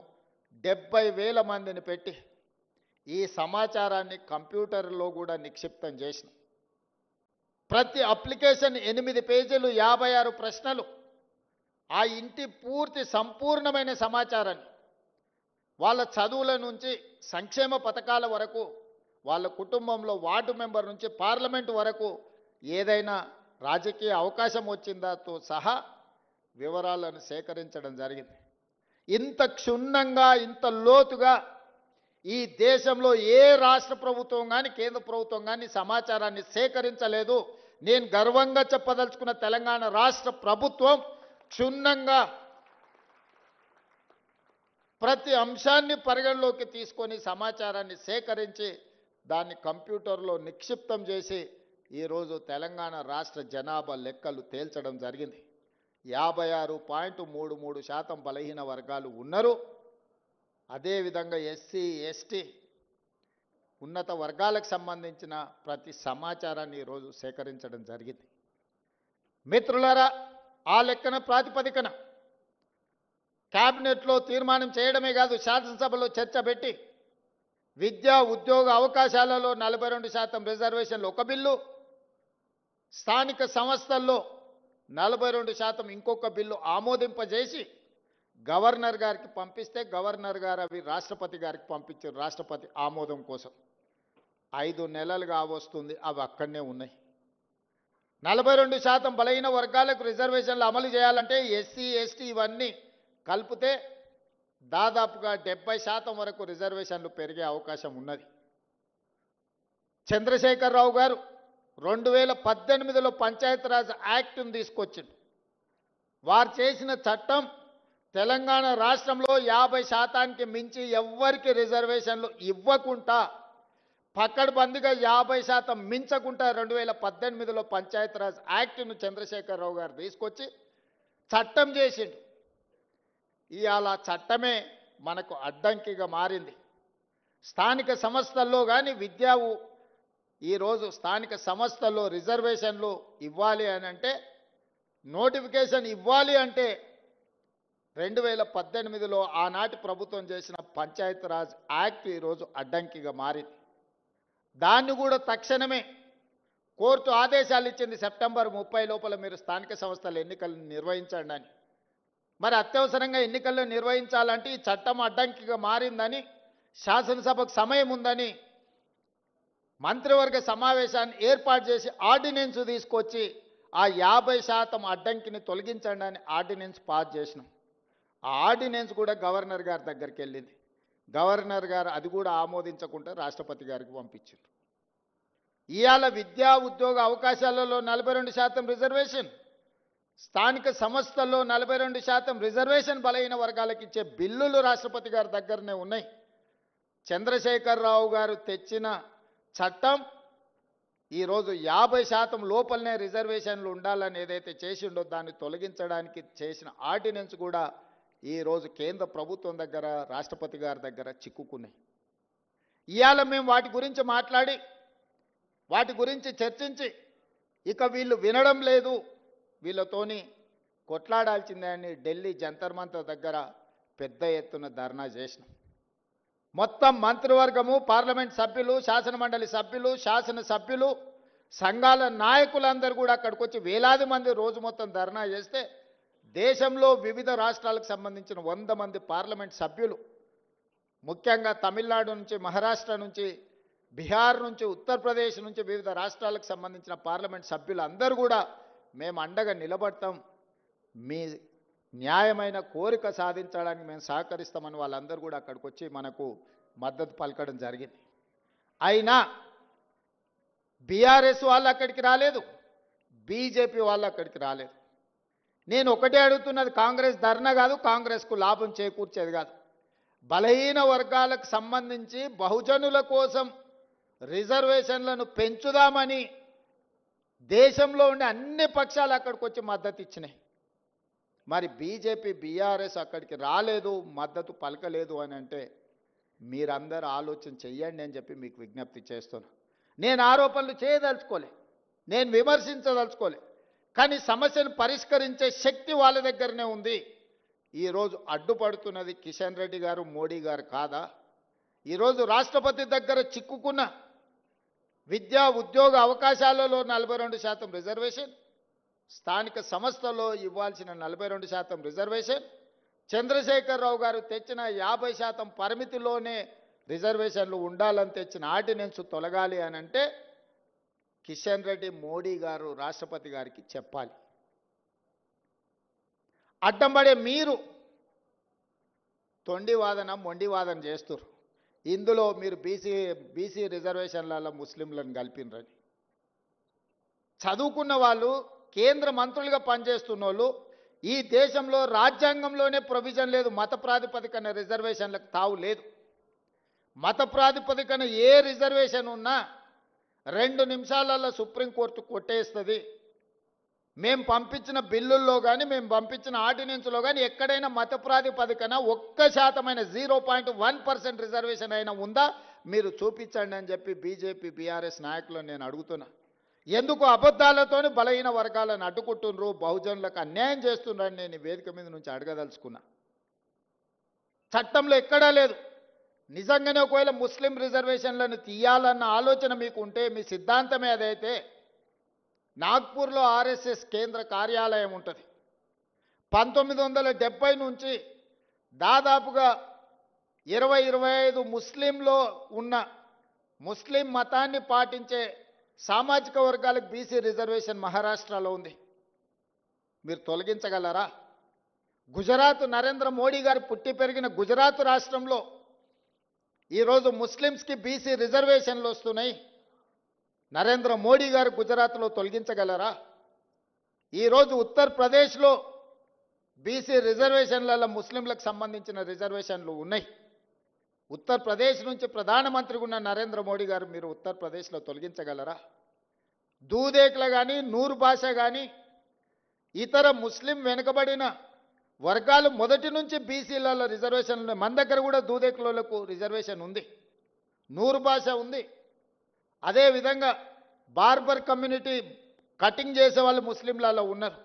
70,000 మందిని పెట్టి ఈ సమాచారాన్ని కంప్యూటర్లో కూడా నిక్షిప్తం చేసిన. ప్రతి అప్లికేషన్ 8 పేజీలు 56 ప్రశ్నలు, ఆ ఇంటి పూర్తి సంపూర్ణమైన సమాచారాన్ని వాళ్ళ చదువుల నుంచి సంక్షేమ పథకాల వరకు, వాళ్ళ కుటుంబంలో వార్డు మెంబర్ నుంచి పార్లమెంటు వరకు ఏదైనా రాజకీయ అవకాశం వచ్చిందాతో సహా వివరాలను సేకరించడం జరిగింది. ఇంత క్షుణ్ణంగా, ఇంత లోతుగా ఈ దేశంలో ఏ రాష్ట్ర ప్రభుత్వం కానీ కేంద్ర ప్రభుత్వం కానీ సమాచారాన్ని సేకరించలేదు. నేను గర్వంగా చెప్పదలుచుకున్న తెలంగాణ రాష్ట్ర ప్రభుత్వం క్షుణ్ణంగా ప్రతి అంశాన్ని పరిగణలోకి తీసుకొని సమాచారాన్ని సేకరించి దాన్ని కంప్యూటర్లో నిక్షిప్తం చేసి ఈరోజు తెలంగాణ రాష్ట్ర జనాభా లెక్కలు తేల్చడం జరిగింది. 56.33% బలహీన వర్గాలు ఉన్నారు. అదేవిధంగా ఎస్సీ, ఎస్టీ, ఉన్నత వర్గాలకు సంబంధించిన ప్రతి సమాచారాన్ని ఈరోజు సేకరించడం జరిగింది. మిత్రులారా, ఆ లెక్కన ప్రాతిపదికన క్యాబినెట్లో తీర్మానం చేయడమే కాదు, శాసనసభలో చర్చ పెట్టి విద్యా ఉద్యోగ అవకాశాలలో 42% రిజర్వేషన్లు ఒక బిల్లు, స్థానిక సంస్థల్లో 42% ఇంకొక బిల్లు ఆమోదింపజేసి గవర్నర్ గారికి పంపిస్తే గవర్నర్ గారు అవి రాష్ట్రపతి గారికి పంపించారు రాష్ట్రపతి ఆమోదం కోసం. 5 నెలలుగా వస్తుంది, అవి అక్కడనే ఉన్నాయి. 42% బలహీన వర్గాలకు రిజర్వేషన్లు అమలు చేయాలంటే ఎస్సీ, ఎస్టీ ఇవన్నీ కలిపితే దాదాపుగా 70% వరకు రిజర్వేషన్లు పెరిగే అవకాశం ఉన్నది. చంద్రశేఖరరావు గారు 2018లో పంచాయతీరాజ్ యాక్ట్ను తీసుకొచ్చింది. వారు చేసిన చట్టం తెలంగాణ రాష్ట్రంలో 50%కి మించి ఎవ్వరికి రిజర్వేషన్లు ఇవ్వకుండా పక్కడబందిగా 50% మించకుండా 2018లో పంచాయతీరాజ్ యాక్ట్ను చంద్రశేఖరరావు గారు తీసుకొచ్చి చట్టం చేసిండు. ఇవాళ చట్టమే మనకు అడ్డంకిగా మారింది. స్థానిక సంస్థల్లో కానీ ఈరోజు స్థానిక సంస్థల్లో రిజర్వేషన్లు ఇవ్వాలి అని అంటే, నోటిఫికేషన్ ఇవ్వాలి అంటే 2018లో ఆనాటి ప్రభుత్వం చేసిన పంచాయతీరాజ్ యాక్ట్ ఈరోజు అడ్డంకిగా మారింది. దాన్ని కూడా తక్షణమే కోర్టు ఆదేశాలు ఇచ్చింది, సెప్టెంబర్ 30 లోపల మీరు స్థానిక సంస్థల ఎన్నికలను నిర్వహించండి అని. మరి అత్యవసరంగా ఎన్నికలను నిర్వహించాలంటే ఈ చట్టం అడ్డంకిగా మారిందని, శాసనసభకు సమయం ఉందని మంత్రివర్గ సమావేశాన్ని ఏర్పాటు చేసి ఆర్డినెన్స్ తీసుకొచ్చి ఆ 50% అడ్డంకిని తొలగించండి అని ఆర్డినెన్స్ పాస్ చేసినాం. ఆ ఆర్డినెన్స్ కూడా గవర్నర్ గారి దగ్గరికి వెళ్ళింది. గవర్నర్ గారు అది కూడా ఆమోదించకుండా రాష్ట్రపతి గారికి పంపించారు. ఇవాళ విద్యా ఉద్యోగ అవకాశాలలో 42% రిజర్వేషన్, స్థానిక సంస్థల్లో 42% రిజర్వేషన్ బలహీన వర్గాలకు ఇచ్చే బిల్లులు రాష్ట్రపతి గారి దగ్గరనే ఉన్నాయి. చంద్రశేఖరరావు గారు తెచ్చిన చట్టం ఈరోజు 50% లోపలనే రిజర్వేషన్లు ఉండాలని ఏదైతే చేసిండో దాన్ని తొలగించడానికి చేసిన ఆర్డినెన్స్ కూడా ఈరోజు కేంద్ర ప్రభుత్వం దగ్గర, రాష్ట్రపతి గారి దగ్గర చిక్కుకున్నాయి. ఇవాళ మేము వాటి గురించి మాట్లాడి, వాటి గురించి చర్చించి, ఇక వీళ్ళు వినడం లేదు, వీళ్ళతోని కొట్లాడాల్సిందే అని ఢిల్లీ జంతర్ మంతర్ దగ్గర పెద్ద ఎత్తున ధర్నా చేసినాం. మొత్తం మంత్రివర్గము, పార్లమెంట్ సభ్యులు, శాసనమండలి సభ్యులు, శాసనసభ్యులు, సంఘాల నాయకులందరూ కూడా అక్కడికి వచ్చి వేలాది మంది రోజు మొత్తం ధర్నా చేస్తే, దేశంలో వివిధ రాష్ట్రాలకు సంబంధించిన 100 మంది పార్లమెంట్ సభ్యులు, ముఖ్యంగా తమిళనాడు నుంచి, మహారాష్ట్ర నుంచి, బీహార్ నుంచి, ఉత్తరప్రదేశ్ నుంచి వివిధ రాష్ట్రాలకు సంబంధించిన పార్లమెంట్ సభ్యులు అందరూ కూడా మేము అండగా నిలబడతాం, మీ న్యాయమైన కోరిక సాధించడానికి మేము సహకరిస్తామని వాళ్ళందరూ కూడా అక్కడికి వచ్చి మనకు మద్దతు పలకడం జరిగింది. అయినా బీఆర్ఎస్ వాళ్ళు అక్కడికి రాలేదు, బీజేపీ వాళ్ళు అక్కడికి రాలేదు. నేను ఒకటే అడుగుతున్నది, కాంగ్రెస్ ధర్నా కాదు, కాంగ్రెస్కు లాభం చేకూర్చేది కాదు. బలహీన వర్గాలకు సంబంధించి బహుజనుల కోసం రిజర్వేషన్లను పెంచుదామని దేశంలో ఉండే అన్ని పక్షాలు అక్కడికి వచ్చి మద్దతు ఇచ్చినాయి. మరి బీజేపీ, బీఆర్ఎస్ అక్కడికి రాలేదు, మద్దతు పలకలేదు అని అంటే మీరందరూ ఆలోచన చెయ్యండి అని చెప్పి మీకు విజ్ఞప్తి చేస్తున్నా. నేను ఆరోపణలు చేయదలుచుకోలే, నేను విమర్శించదలుచుకోలే, కానీ సమస్యను పరిష్కరించే శక్తి వాళ్ళ దగ్గరనే ఉంది. ఈరోజు అడ్డుపడుతున్నది కిషన్ రెడ్డి గారు, మోడీ గారు కాదా? ఈరోజు రాష్ట్రపతి దగ్గర చిక్కుకున్న విద్యా ఉద్యోగ అవకాశాలలో 42% రిజర్వేషన్, స్థానిక సంస్థల్లో ఇవ్వాల్సిన 42% రిజర్వేషన్, చంద్రశేఖరరావు గారు తెచ్చిన 50% పరిమితిలోనే రిజర్వేషన్లు ఉండాలని తెచ్చిన ఆర్డినెన్స్ తొలగాలి అని అంటే కిషన్ రెడ్డి, మోడీ గారు రాష్ట్రపతి గారికి చెప్పాలి. అడ్డం పడే మీరు తొండి వాదన, మొండి వాదన చేస్తారు. ఇందులో మీరు బీసీ రిజర్వేషన్లలో ముస్లింలను కలిపినరని, చదువుకున్న వాళ్ళు, కేంద్ర మంత్రులుగా పనిచేస్తున్న వాళ్ళు, ఈ దేశంలో రాజ్యాంగంలోనే ప్రొవిజన్ లేదు, మత ప్రాతిపదికన రిజర్వేషన్లకు తావు లేదు. మత ప్రాతిపదికన ఏ రిజర్వేషన్ ఉన్నా 2 నిమిషాలలో సుప్రీంకోర్టు కొట్టేస్తుంది. మేము పంపించిన బిల్లుల్లో కానీ, మేము పంపించిన ఆర్డినెన్స్లో కానీ ఎక్కడైనా మత ప్రాతిపదికన 1% 0.1% రిజర్వేషన్ అయినా ఉందా మీరు చూపించండి అని చెప్పి బీజేపీ, బీఆర్ఎస్ నాయకులను నేను అడుగుతున్నా. ఎందుకు అబద్ధాలతోని బలహీన వర్గాలను అడ్డుకుంటున్నారు, బహుజనులకు అన్యాయం చేస్తున్నారని నేను ఈ వేదిక మీద నుంచి అడగదలుచుకున్నా. చట్టంలో ఎక్కడా లేదు. నిజంగానే ఒకవేళ ముస్లిం రిజర్వేషన్లను తీయాలన్న ఆలోచన మీకు ఉంటే, మీ సిద్ధాంతమే అదైతే, నాగ్పూర్లో ఆర్ఎస్ఎస్ కేంద్ర కార్యాలయం ఉంటుంది. 1970 నుంచి దాదాపుగా 20-25 ముస్లింలో ఉన్న, ముస్లిం మతాన్ని పాటించే సామాజిక వర్గాలకు బీసీ రిజర్వేషన్ మహారాష్ట్రలో ఉంది. మీరు తొలగించగలరా? గుజరాత్, నరేంద్ర మోడీ గారు పుట్టి పెరిగిన గుజరాత్ రాష్ట్రంలో ఈరోజు ముస్లిమ్స్కి బీసీ రిజర్వేషన్లు వస్తున్నాయి. నరేంద్ర మోడీ గారు గుజరాత్లో తొలగించగలరా? ఈరోజు ఉత్తరప్రదేశ్లో బీసీ రిజర్వేషన్లలో ముస్లింలకు సంబంధించిన రిజర్వేషన్లు ఉన్నాయి. ఉత్తరప్రదేశ్ నుంచి ప్రధానమంత్రిగా ఉన్న నరేంద్ర మోడీ గారు మీరు ఉత్తరప్రదేశ్లో తొలగించగలరా? దూదేకుల కానీ, నూరు భాష కానీ, ఇతర ముస్లిం వెనుకబడిన వర్గాలు మొదటి నుంచి బీసీలలో రిజర్వేషన్లు ఉన్నాయి. మన దగ్గర కూడా దూదేకులకు రిజర్వేషన్ ఉంది, నూరు భాష ఉంది. అదేవిధంగా బార్బర్ కమ్యూనిటీ కటింగ్ చేసే వాళ్ళు ముస్లింలలో ఉన్నారు,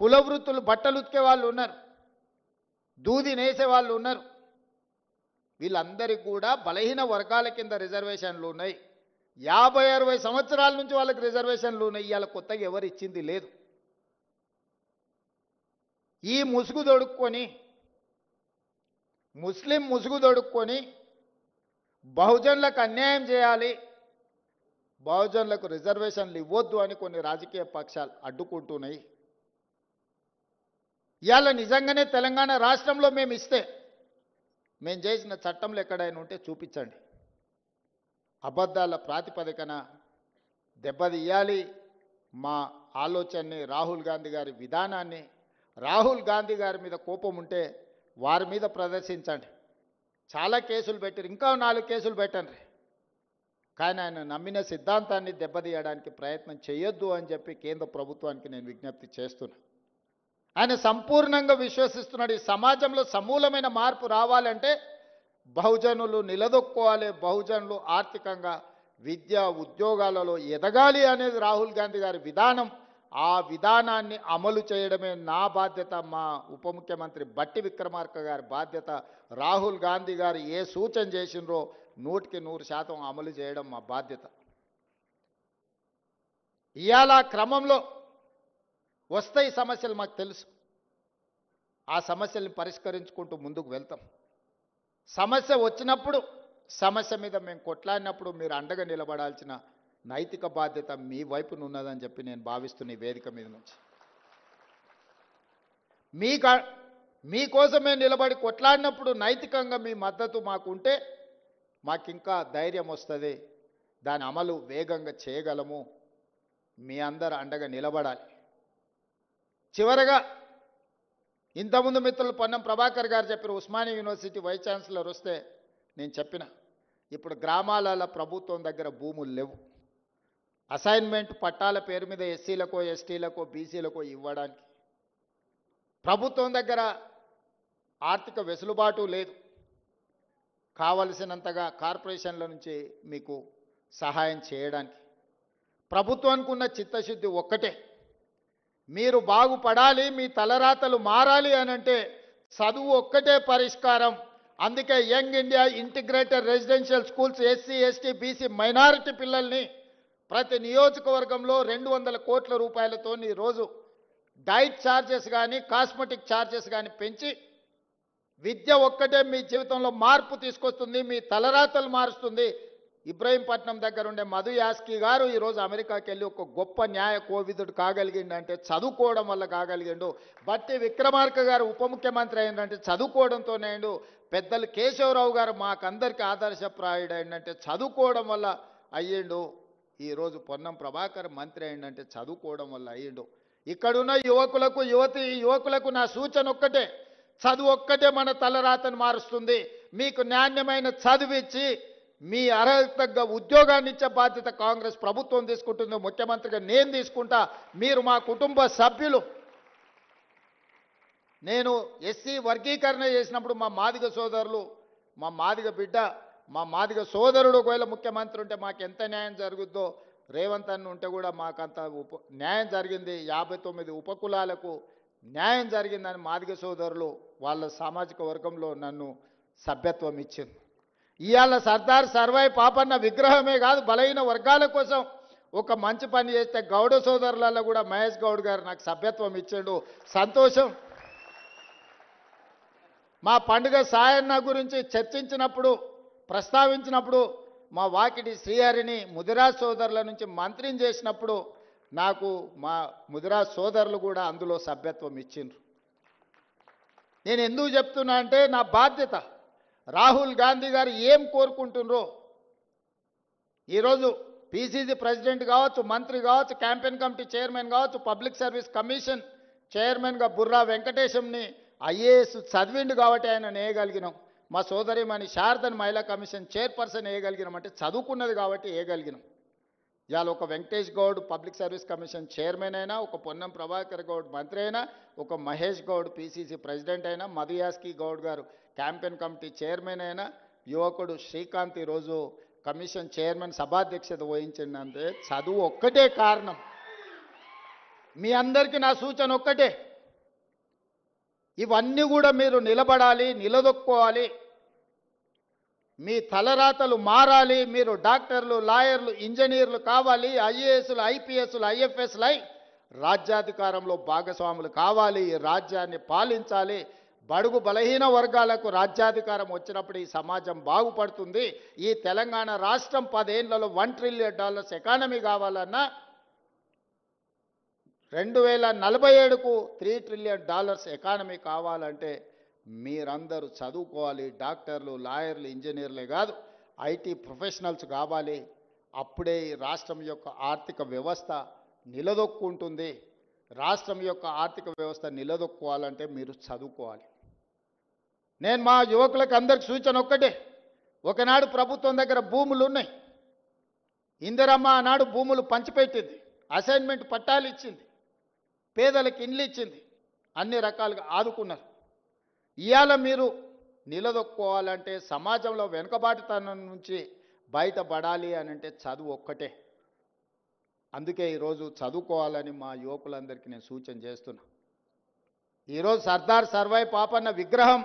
కుల వృత్తులు బట్టలు ఉతికే వాళ్ళు ఉన్నారు, దూది నేసే వాళ్ళు ఉన్నారు. వీళ్ళందరికీ కూడా బలహీన వర్గాల కింద రిజర్వేషన్లు ఉన్నాయి. 50-60 సంవత్సరాల నుంచి వాళ్ళకి రిజర్వేషన్లు ఉన్నాయి. ఇవాళ కొత్తగా ఎవరు ఇచ్చింది లేదు. ఈ ముసుగు దొడుక్కొని ముస్లిం ముసుగు దొడుక్కొని బహుజనులకు అన్యాయం చేయాలి, బహుజనులకు రిజర్వేషన్లు ఇవ్వొద్దు అని కొన్ని రాజకీయ పక్షాలు అడ్డుకుంటున్నాయి. ఇవాళ నిజంగానే తెలంగాణ రాష్ట్రంలో మేము ఇస్తే మేము చేసిన చట్టంలో ఎక్కడైనా ఉంటే చూపించండి. అబద్ధాల ప్రాతిపదికన దెబ్బతీయాలి మా ఆలోచనని, రాహుల్ గాంధీ గారి విధానాన్ని. రాహుల్ గాంధీ గారి మీద కోపం ఉంటే వారి మీద ప్రదర్శించండి. చాలా కేసులు పెట్టారు, ఇంకా 4 కేసులు పెట్టండి. కానీ ఆయన నమ్మిన సిద్ధాంతాన్ని దెబ్బతీయడానికి ప్రయత్నం చేయొద్దు అని చెప్పి కేంద్ర ప్రభుత్వానికి నేను విజ్ఞప్తి చేస్తున్నా. ఆయన సంపూర్ణంగా విశ్వసిస్తున్నాడు. ఈ సమాజంలో సమూలమైన మార్పు రావాలంటే బహుజనులు నిలదొక్కోవాలి, బహుజనులు ఆర్థికంగా విద్య ఉద్యోగాలలో ఎదగాలి అనేది రాహుల్ గాంధీ గారి విధానం. ఆ విధానాన్ని అమలు చేయడమే నా బాధ్యత, మా ఉప ముఖ్యమంత్రి బట్టి విక్రమార్క గారి బాధ్యత. రాహుల్ గాంధీ గారు ఏ సూచన చేసినరో 100% అమలు చేయడం మా బాధ్యత. ఇవాళ క్రమంలో వస్తాయి సమస్యలు, మాకు తెలుసు. ఆ సమస్యల్ని పరిష్కరించుకుంటూ ముందుకు వెళ్తాం. సమస్య వచ్చినప్పుడు, సమస్య మీద మేము కొట్లాడినప్పుడు మీరు అండగా నిలబడాల్సిన నైతిక బాధ్యత మీ వైపున ఉన్నదని చెప్పి నేను భావిస్తున్న ఈ వేదిక మీద నుంచి. మీకోసమే నిలబడి కొట్లాడినప్పుడు నైతికంగా మీ మద్దతు మాకు ఉంటే మాకింకా ధైర్యం వస్తుంది, దాని అమలు వేగంగా చేయగలము. మీ అందరూ అండగా నిలబడాలి. చివరగా ఇంతకుముందు మిత్రులు పొన్నం ప్రభాకర్ గారు చెప్పారు, ఉస్మానియా యూనివర్సిటీ వైస్ ఛాన్సలర్ వస్తే నేను చెప్పిన, ఇప్పుడు గ్రామాలలో ప్రభుత్వం దగ్గర భూములు లేవు. అసైన్మెంట్ పట్టాల పేరు మీద ఎస్సీలకో ఎస్టీలకో బీసీలకో ఇవ్వడానికి ప్రభుత్వం దగ్గర ఆర్థిక వెసులుబాటు లేదు. కావలసినంతగా కార్పొరేషన్ల నుంచి మీకు సహాయం చేయడానికి ప్రభుత్వానికి ఉన్న చిత్తశుద్ధి ఒక్కటే, మీరు బాగుపడాలి, మీ తలరాతలు మారాలి అనంటే చదువు ఒక్కటే పరిష్కారం. అందుకే young India integrated residential schools SC ST BC minority పిల్లల్ని ప్రతి నియోజకవర్గంలో 200 కోట్ల రూపాయలతో ఈరోజు డైట్ ఛార్జెస్ కానీ కాస్మెటిక్ ఛార్జెస్ కానీ పెంచి, విద్య ఒక్కటే మీ జీవితంలో మార్పు తీసుకొస్తుంది, మీ తలరాతలు మారుస్తుంది. ఇబ్రహీంపట్నం దగ్గర ఉండే మధు యాస్కి గారు ఈరోజు అమెరికాకి వెళ్ళి ఒక గొప్ప న్యాయ కోవిదుడు కాగలిగిండు అంటే చదువుకోవడం వల్ల కాగలిగిండు. బట్టి విక్రమార్క గారు ఉప ముఖ్యమంత్రి అయిందంటే చదువుకోవడంతోనే అయిండు. పెద్దలు కేశవరావు గారు మాకందరికీ ఆదర్శప్రాయుడు అయిందంటే చదువుకోవడం వల్ల అయ్యిండు. ఈరోజు పొన్నం ప్రభాకర్ మంత్రి అయిందంటే చదువుకోవడం వల్ల అయ్యిండు. ఇక్కడున్న యువకులకు నా సూచన ఒక్కటే, చదువు ఒక్కటే మన తలరాతను మారుస్తుంది. మీకు నాణ్యమైన చదివిచ్చి మీ అర్హత తగ్గ ఉద్యోగాన్ని ఇచ్చే బాధ్యత కాంగ్రెస్ ప్రభుత్వం తీసుకుంటుంది. ముఖ్యమంత్రిగా నేను తీసుకుంటా. మీరు మా కుటుంబ సభ్యులు. నేను ఎస్సీ వర్గీకరణ చేసినప్పుడు మా మాదిగ సోదరులు, మా మాదిగ బిడ్డ, మా మాదిగ సోదరుడు ఒకవేళ ముఖ్యమంత్రి ఉంటే మాకు ఎంత న్యాయం జరుగుద్దో, రేవంత్ అన్న ఉంటే కూడా మాకంత న్యాయం జరిగింది. 59 ఉపకులాలకు న్యాయం జరిగిందని మాదిగ సోదరులు వాళ్ళ సామాజిక వర్గంలో నన్ను సభ్యత్వం ఇచ్చింది. ఇవాళ సర్దార్ సర్వాయి పాపన్న విగ్రహమే కాదు, బలహీన వర్గాల కోసం ఒక మంచి పని చేస్తే గౌడ సోదరులలో కూడా మహేష్ గౌడ్ గారు నాకు సభ్యత్వం ఇచ్చాడు. సంతోషం. మా పండుగ సాయన్న గురించి చర్చించినప్పుడు, ప్రస్తావించినప్పుడు మా వాకిటి శ్రీహరిని ముదిరాజ్ సోదరుల నుంచి మంత్రిని చేసినప్పుడు నాకు మా ముదిరాజ్ సోదరులు కూడా అందులో సభ్యత్వం ఇచ్చిండ్రు. నేను ఎందుకు చెప్తున్నా అంటే నా బాధ్యత. రాహుల్ గాంధీ గారు ఏం కోరుకుంటున్నారో, ఈరోజు పీసీసీ ప్రెసిడెంట్ కావచ్చు, మంత్రి కావచ్చు, క్యాంపెయిన్ కమిటీ చైర్మన్ కావచ్చు, పబ్లిక్ సర్వీస్ కమిషన్ చైర్మన్గా బుర్రా వెంకటేశంని ఐఏఎస్ చదివిండు కాబట్టి ఆయన వేయగలిగినాం. మా సోదరిమణి శారదని మహిళా కమిషన్ చైర్పర్సన్ వేయగలిగినాం అంటే చదువుకున్నది కాబట్టి వేయగలిగినాం. ఇవాళ ఒక Venkatesh Goud public service commission chairman అయినా, ఒక పొన్నం ప్రభాకర్ గౌడ్ మంత్రి అయినా, ఒక మహేష్ గౌడ్ పీసీసీ ప్రెసిడెంట్ అయినా, మధు యాస్కి గౌడ్ గారు క్యాంపెయిన్ కమిటీ చైర్మన్ అయినా, యువకుడు శ్రీకాంత్ ఈరోజు కమిషన్ చైర్మన్ సభాధ్యక్షత వహించిందంటే చదువు ఒక్కటే కారణం. మీ అందరికీ నా సూచన ఒక్కటే, ఇవన్నీ కూడా మీరు నిలబడాలి, నిలదొక్కోవాలి, మీ తలరాతలు మారాలి, మీరు డాక్టర్లు, లాయర్లు, ఇంజనీర్లు కావాలి, ఐఏఎస్లు, ఐపీఎస్లు, ఐఎఫ్ఎస్లు అయి రాజ్యాధికారంలో భాగస్వాములు కావాలి, ఈ రాజ్యాన్ని పాలించాలి. బడుగు బలహీన వర్గాలకు రాజ్యాధికారం వచ్చినప్పుడు ఈ సమాజం బాగుపడుతుంది. ఈ తెలంగాణ రాష్ట్రం 10 ఏళ్లలో $1 ట్రిలియన్ ఎకానమీ కావాలన్నా 2047కు $3 ట్రిలియన్ ఎకానమీ కావాలంటే మీరందరూ చదువుకోవాలి. డాక్టర్లు, లాయర్లు, ఇంజనీర్లే కాదు, ఐటీ ప్రొఫెషనల్స్ కావాలి. అప్పుడే ఈ రాష్ట్రం యొక్క ఆర్థిక వ్యవస్థ నిలదొక్కుంటుంది. రాష్ట్రం యొక్క ఆర్థిక వ్యవస్థ నిలదొక్కోవాలంటే మీరు చదువుకోవాలి. నేను మా యువకులకు అందరికి సూచన ఒక్కటే, ఒకనాడు ప్రభుత్వం దగ్గర భూములు ఉన్నాయి. ఇందిరమ్మ ఆనాడు భూములు పంచిపెట్టింది, అసైన్మెంట్ పట్టాలు ఇచ్చింది, పేదలకు ఇండ్లు ఇచ్చింది, అన్ని రకాలుగా ఆదుకున్నారు. ఇవాళ మీరు నిలదొక్కోవాలంటే, సమాజంలో వెనుకబాటుతనం నుంచి బయటపడాలి అని అంటే చదువు ఒక్కటే. అందుకే ఈరోజు చదువుకోవాలని మా యువకులందరికీ నేను సూచన చేస్తున్నా. ఈరోజు సర్దార్ సర్వాయి పాపన్న విగ్రహం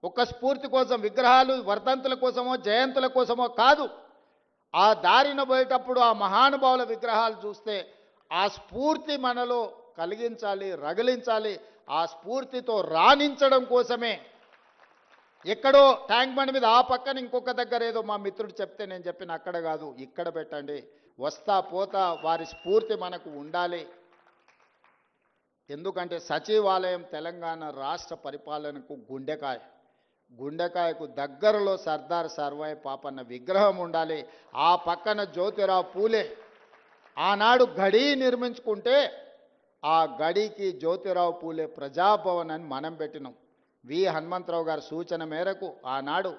ఒక స్ఫూర్తి కోసం, విగ్రహాలు వర్ధంతుల కోసమో జయంతుల కోసమో కాదు. ఆ దారిన పోయేటప్పుడు ఆ మహానుభావుల విగ్రహాలు చూస్తే ఆ స్ఫూర్తి మనలో కలిగించాలి, రగిలించాలి. ఆ స్ఫూర్తితో రాణించడం కోసమే. ఎక్కడో ట్యాంక్ బండ్ మీద ఆ పక్కన ఇంకొక దగ్గర ఏదో మా మిత్రుడు చెప్తే నేను చెప్పిన అక్కడ కాదు, ఇక్కడ పెట్టండి. వస్తా పోతా వారి స్ఫూర్తి మనకు ఉండాలి. ఎందుకంటే సచివాలయం తెలంగాణ రాష్ట్ర పరిపాలనకు గుండెకాయ. గుండెకాయకు దగ్గరలో సర్దార్ సర్వాయి పాపన్న విగ్రహం ఉండాలి. ఆ పక్కన జ్యోతిరావు పూలే ఆనాడు గడి నిర్మించుకుంటే ఆ గడికి జ్యోతిరావు పూలే ప్రజాభవన్ అని మనం పెట్టినాం. వి హనుమంతరావు గారి సూచన మేరకు ఆనాడు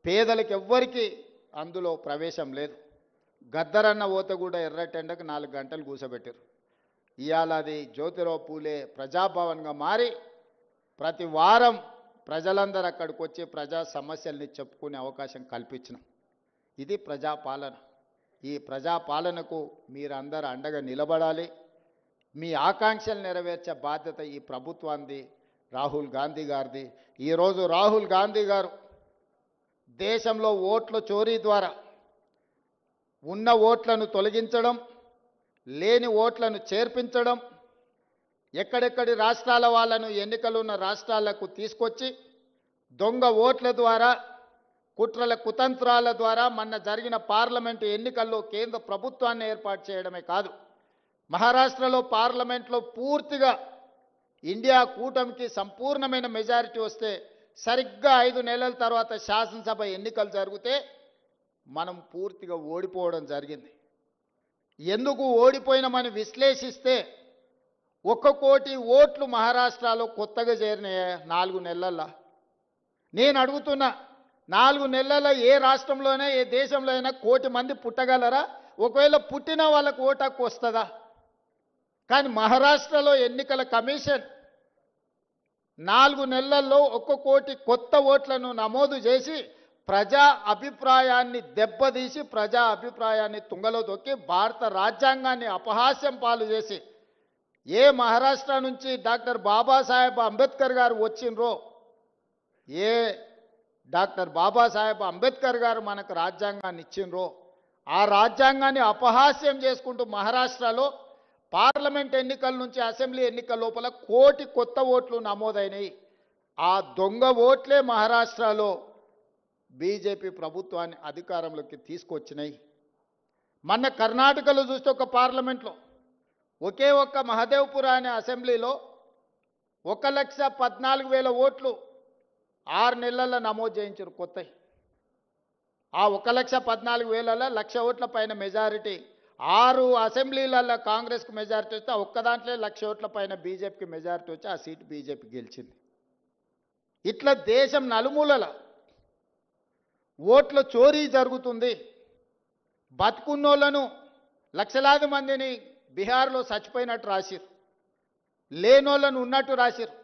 పేదలకు ఎవ్వరికీ అందులో ప్రవేశం లేదు. గద్దరన్న ఓత కూడా ఎర్రటెండకు 4 గంటలు కూసబెట్టారు. ఇవాళ అది జ్యోతిరావు పూలే ప్రజాభవన్గా మారి ప్రతి వారం ప్రజలందరూ అక్కడికి వచ్చి ప్రజా సమస్యల్ని చెప్పుకునే అవకాశం కల్పించినాం. ఇది ప్రజాపాలన. ఈ ప్రజాపాలనకు మీరందరూ అండగా నిలబడాలి. మీ ఆకాంక్షలు నెరవేర్చే బాధ్యత ఈ ప్రభుత్వాన్ని, రాహుల్ గాంధీ గారిది. ఈరోజు రాహుల్ గాంధీ గారు దేశంలో ఓట్ల చోరీ ద్వారా ఉన్న ఓట్లను తొలగించడం, లేని ఓట్లను చేర్పించడం, ఎక్కడెక్కడి రాష్ట్రాల వాళ్ళను ఎన్నికలున్న రాష్ట్రాలకు తీసుకొచ్చి దొంగ ఓట్ల ద్వారా, కుట్రల కుతంత్రాల ద్వారా మొన్న జరిగిన పార్లమెంటు ఎన్నికల్లో కేంద్ర ప్రభుత్వాన్ని ఏర్పాటు చేయడమే కాదు, మహారాష్ట్రలో పార్లమెంట్లో పూర్తిగా ఇండియా కూటమికి సంపూర్ణమైన మెజారిటీ వస్తే సరిగ్గా 5 నెలల తర్వాత శాసనసభ ఎన్నికలు జరిగితే మనం పూర్తిగా ఓడిపోవడం జరిగింది. ఎందుకు ఓడిపోయినామని విశ్లేషిస్తే 1 కోటి ఓట్లు మహారాష్ట్రలో కొత్తగా చేరినాయి 4 నెలల్లో. నేను అడుగుతున్నా, 4 నెలల్లో ఏ రాష్ట్రంలోనే ఏ దేశంలో అయినా 1 కోటి మంది పుట్టగలరా? ఒకవేళ పుట్టిన వాళ్ళకు ఓటు హక్కు వస్తుందా? కానీ మహారాష్ట్రలో ఎన్నికల కమిషన్ 4 నెలల్లో 1 కోటి కొత్త ఓట్లను నమోదు చేసి ప్రజా అభిప్రాయాన్ని దెబ్బతీసి, ప్రజా అభిప్రాయాన్ని తుంగలో దొక్కి భారత రాజ్యాంగాన్ని అపహాస్యం పాలు చేసి, ఏ మహారాష్ట్ర నుంచి డాక్టర్ బాబాసాహెబ్ అంబేద్కర్ గారు వచ్చిండ్రో, ఏ డాక్టర్ బాబాసాహెబ్ అంబేద్కర్ గారు మనకు రాజ్యాంగాన్ని ఇచ్చిండ్రో, ఆ రాజ్యాంగాన్ని అపహాస్యం చేసుకుంటూ మహారాష్ట్రలో పార్లమెంట్ ఎన్నికల నుంచి అసెంబ్లీ ఎన్నికల లోపల 1 కోటి కొత్త ఓట్లు నమోదైనవి. ఆ దొంగ ఓట్లే మహారాష్ట్రలో బీజేపీ ప్రభుత్వాన్ని అధికారంలోకి తీసుకొచ్చినాయి. మొన్న కర్ణాటకలో చూస్తే ఒక పార్లమెంట్లో ఒకే ఒక్క మహదేవ్పుర అనే అసెంబ్లీలో 1,14,000 ఓట్లు 6 నెలల్లో నమోదు చేయించారు కొత్తవి. ఆ 1,14,000లలో 1,00,000 ఓట్ల పైన మెజారిటీ, 6 అసెంబ్లీలలో కాంగ్రెస్కు మెజారిటీ వస్తే ఒక్క దాంట్లో 1,00,000 ఓట్ల పైన బీజేపీకి మెజారిటీ వచ్చి ఆ సీటు బీజేపీ గెలిచింది. ఇట్లా దేశం నలుమూలల ఓట్ల చోరీ జరుగుతుంది. బతుకున్నోళ్లను లక్షలాది మందిని బీహార్లో చచ్చిపోయినట్టు రాసిరు, లేనోళ్లను ఉన్నట్టు రాసిరు.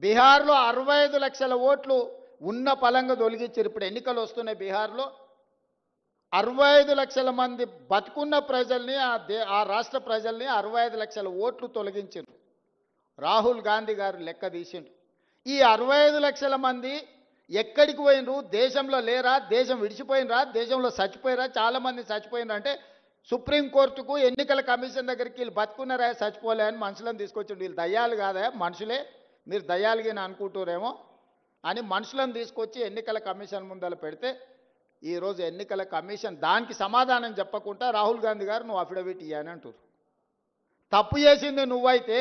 బీహార్లో 65 లక్షల ఓట్లు ఉన్న పలంగా తొలగించారు. ఇప్పుడు ఎన్నికలు వస్తున్నాయి బీహార్లో, 65 లక్షల మంది బతుకున్న ప్రజల్ని ఆ రాష్ట్ర ప్రజల్ని 65 లక్షల ఓట్లు తొలగించిండు. రాహుల్ గాంధీ గారు లెక్క తీసిండు. ఈ 65 లక్షల మంది ఎక్కడికి పోయినరు? దేశంలో లేరా? దేశం విడిచిపోయినరా? దేశంలో చచ్చిపోయినరా? చాలామంది చచ్చిపోయినరా అంటే సుప్రీంకోర్టుకు ఎన్నికల కమిషన్ దగ్గరికి వీళ్ళు బతుకున్నారా చచ్చిపోలే అని మనుషులను తీసుకొచ్చిండు. వీళ్ళు దయ్యాలు కాదా? మనుషులే, మీరు దయ్యాలుగా అనుకుంటారేమో అని మనుషులను తీసుకొచ్చి ఎన్నికల కమిషన్ ముందర పెడితే ఈరోజు ఎన్నికల కమిషన్ దానికి సమాధానం చెప్పకుండా రాహుల్ గాంధీ గారు నువ్వు అఫిడవిట్ ఇయ్యని అంటారు. తప్పు చేసింది నువ్వైతే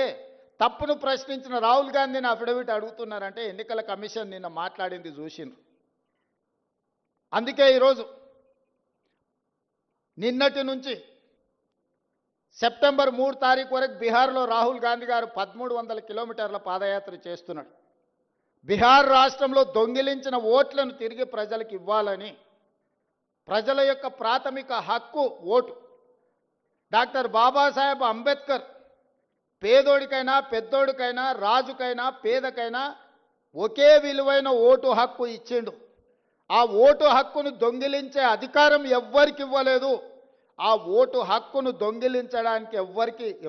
తప్పును ప్రశ్నించిన రాహుల్ గాంధీని అఫిడవిట్ అడుగుతున్నారంటే ఎన్నికల కమిషన్ నిన్న మాట్లాడింది చూసిండ్రు. అందుకే ఈరోజు నిన్నటి నుంచి సెప్టెంబర్ 3 తారీఖు వరకు బీహార్లో రాహుల్ గాంధీ గారు 1300 కిలోమీటర్ల పాదయాత్ర చేస్తున్నాడు. బీహార్ రాష్ట్రంలో దొంగిలించిన ఓట్లను తిరిగి ప్రజలకు ఇవ్వాలని, ప్రజల యొక్క ప్రాథమిక హక్కు ఓటు. డాక్టర్ బాబాసాహెబ్ అంబేద్కర్ పేదోడికైనా పెద్దోడికైనా రాజుకైనా పేదకైనా ఒకే విలువైన ఓటు హక్కు ఇచ్చిండు. ఆ ఓటు హక్కును దొంగిలించే అధికారం ఎవ్వరికి ఇవ్వలేదు. ఆ ఓటు హక్కును దొంగిలించడానికి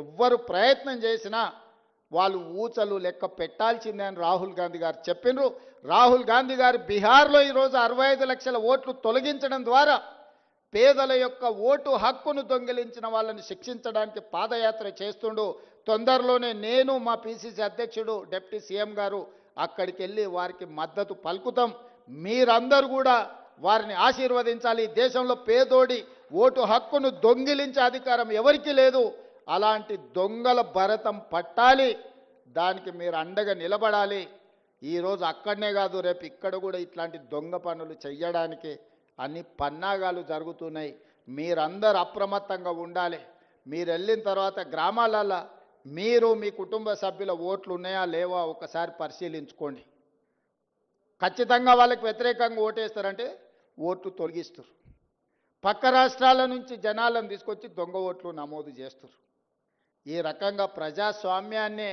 ఎవ్వరు ప్రయత్నం చేసినా వాళ్ళు ఊచలు లెక్క పెట్టాల్సిందే అని రాహుల్ గాంధీ గారు చెప్పిండ్రు. రాహుల్ గాంధీ గారు బీహార్లో ఈరోజు 65 లక్షల ఓట్లు తొలగించడం ద్వారా పేదల యొక్క ఓటు హక్కును దొంగిలించిన వాళ్ళని శిక్షించడానికి పాదయాత్ర చేస్తుండు. తొందరలోనే నేను మా పిసిసి అధ్యక్షుడు డిప్యూటీ సీఎం గారు అక్కడికి వెళ్ళి వారికి మద్దతు పలుకుతాం. మీరందరూ కూడా వారిని ఆశీర్వదించాలి. దేశంలో పేదోడి ఓటు హక్కును దొంగిలించే అధికారం ఎవరికీ లేదు. అలాంటి దొంగల భరతం పట్టాలి. దానికి మీరు అండగా నిలబడాలి. ఈరోజు అక్కడనే కాదు, రేపు ఇక్కడ కూడా ఇట్లాంటి దొంగ పనులు చెయ్యడానికి అన్ని పన్నాగాలు జరుగుతున్నాయి. మీరందరూ అప్రమత్తంగా ఉండాలి. మీరు వెళ్ళిన తర్వాత గ్రామాలలో మీరు మీ కుటుంబ సభ్యుల ఓట్లు ఉన్నాయా లేవా ఒకసారి పరిశీలించుకోండి. ఖచ్చితంగా వాళ్ళకి వ్యతిరేకంగా ఓటేస్తారంటే ఓట్లు తొలగిస్తారు. పక్క రాష్ట్రాల నుంచి జనాలను తీసుకొచ్చి దొంగ ఓట్లు నమోదు చేస్తారు. ఈ రకంగా ప్రజాస్వామ్యాన్నే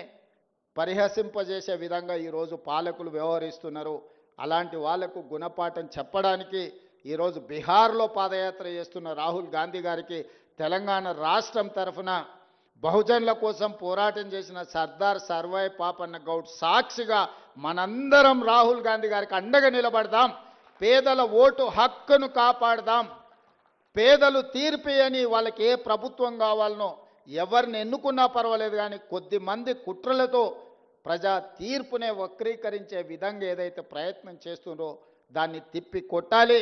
పరిహసింపజేసే విధంగా ఈరోజు పాలకులు వ్యవహరిస్తున్నారు. అలాంటి వాళ్లకు గుణపాఠం చెప్పడానికి ఈరోజు బీహార్లో పాదయాత్ర చేస్తున్న రాహుల్ గాంధీ గారికి తెలంగాణ రాష్ట్రం తరఫున బహుజనుల కోసం పోరాటం చేసిన సర్దార్ సర్వాయి పాపన్న గౌడ్ సాక్షిగా మనందరం రాహుల్ గాంధీ గారికి అండగా నిలబడదాం. పేదల ఓటు హక్కును కాపాడదాం. పేదలు తీర్పియని వాళ్ళకి ఏ ప్రభుత్వం కావాలనో ఎవరిని ఎన్నుకున్నా పర్వాలేదు, కానీ కొద్దిమంది కుట్రలతో ప్రజా తీర్పునే వక్రీకరించే విధంగా ఏదైతే ప్రయత్నం చేస్తుందో దాన్ని తిప్పి కొట్టాలి.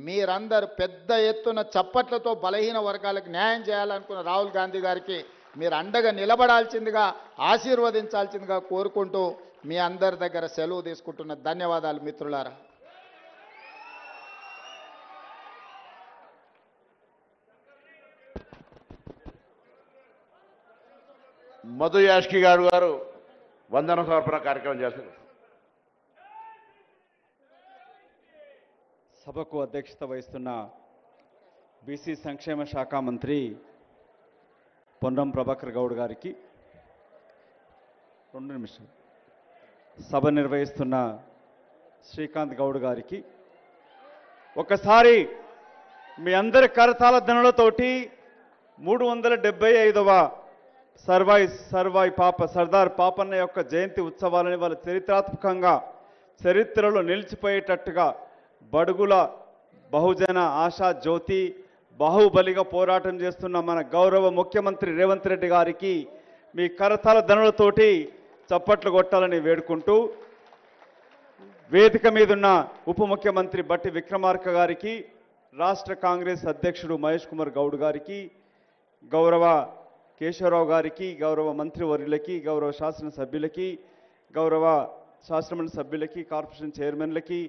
మీరందరూ పెద్ద ఎత్తున చప్పట్లతో బలహీన వర్గాలకు న్యాయం చేయాలనుకున్న రాహుల్ గాంధీ గారికి మీరు అండగా నిలబడాల్సిందిగా ఆశీర్వదించాల్సిందిగా కోరుకుంటూ మీ అందరి దగ్గర సెలవు తీసుకుంటున్న ధన్యవాదాలు మిత్రులారా. మధు యాష్కి గారు వందన సమర్పణ కార్యక్రమం చేస్తారు. సభకు అధ్యక్షత వహిస్తున్న బీసీ సంక్షేమ శాఖ మంత్రి పొన్నం ప్రభాకర్ గౌడ్ గారికి, 2 నిమిషాలు, సభ నిర్వహిస్తున్న శ్రీకాంత్ గౌడ్ గారికి, ఒకసారి మీ అందరి కరతాళ ధ్వనులతోటి 375వ సర్దార్ పాపన్న యొక్క జయంతి ఉత్సవాలని వాళ్ళ చరిత్రాత్మకంగా చరిత్రలో నిలిచిపోయేటట్టుగా బడుగుల బహుజన ఆశా జ్యోతి బాహుబలిగా పోరాటం చేస్తున్న మన గౌరవ ముఖ్యమంత్రి రేవంత్ రెడ్డి గారికి మీ కరతాళ ధ్వనులతోటి చప్పట్లు కొట్టాలని వేడుకుంటూ, వేదిక మీదున్న ఉప ముఖ్యమంత్రి బట్టి విక్రమార్క గారికి, రాష్ట్ర కాంగ్రెస్ అధ్యక్షుడు మహేష్ కుమార్ గౌడ్ గారికి, గౌరవ కేశవరావు గారికి, గౌరవ మంత్రివర్యులకి, గౌరవ శాసనసభ్యులకి, గౌరవ శాసనమండలి సభ్యులకి, కార్పొరేషన్ చైర్మన్లకి,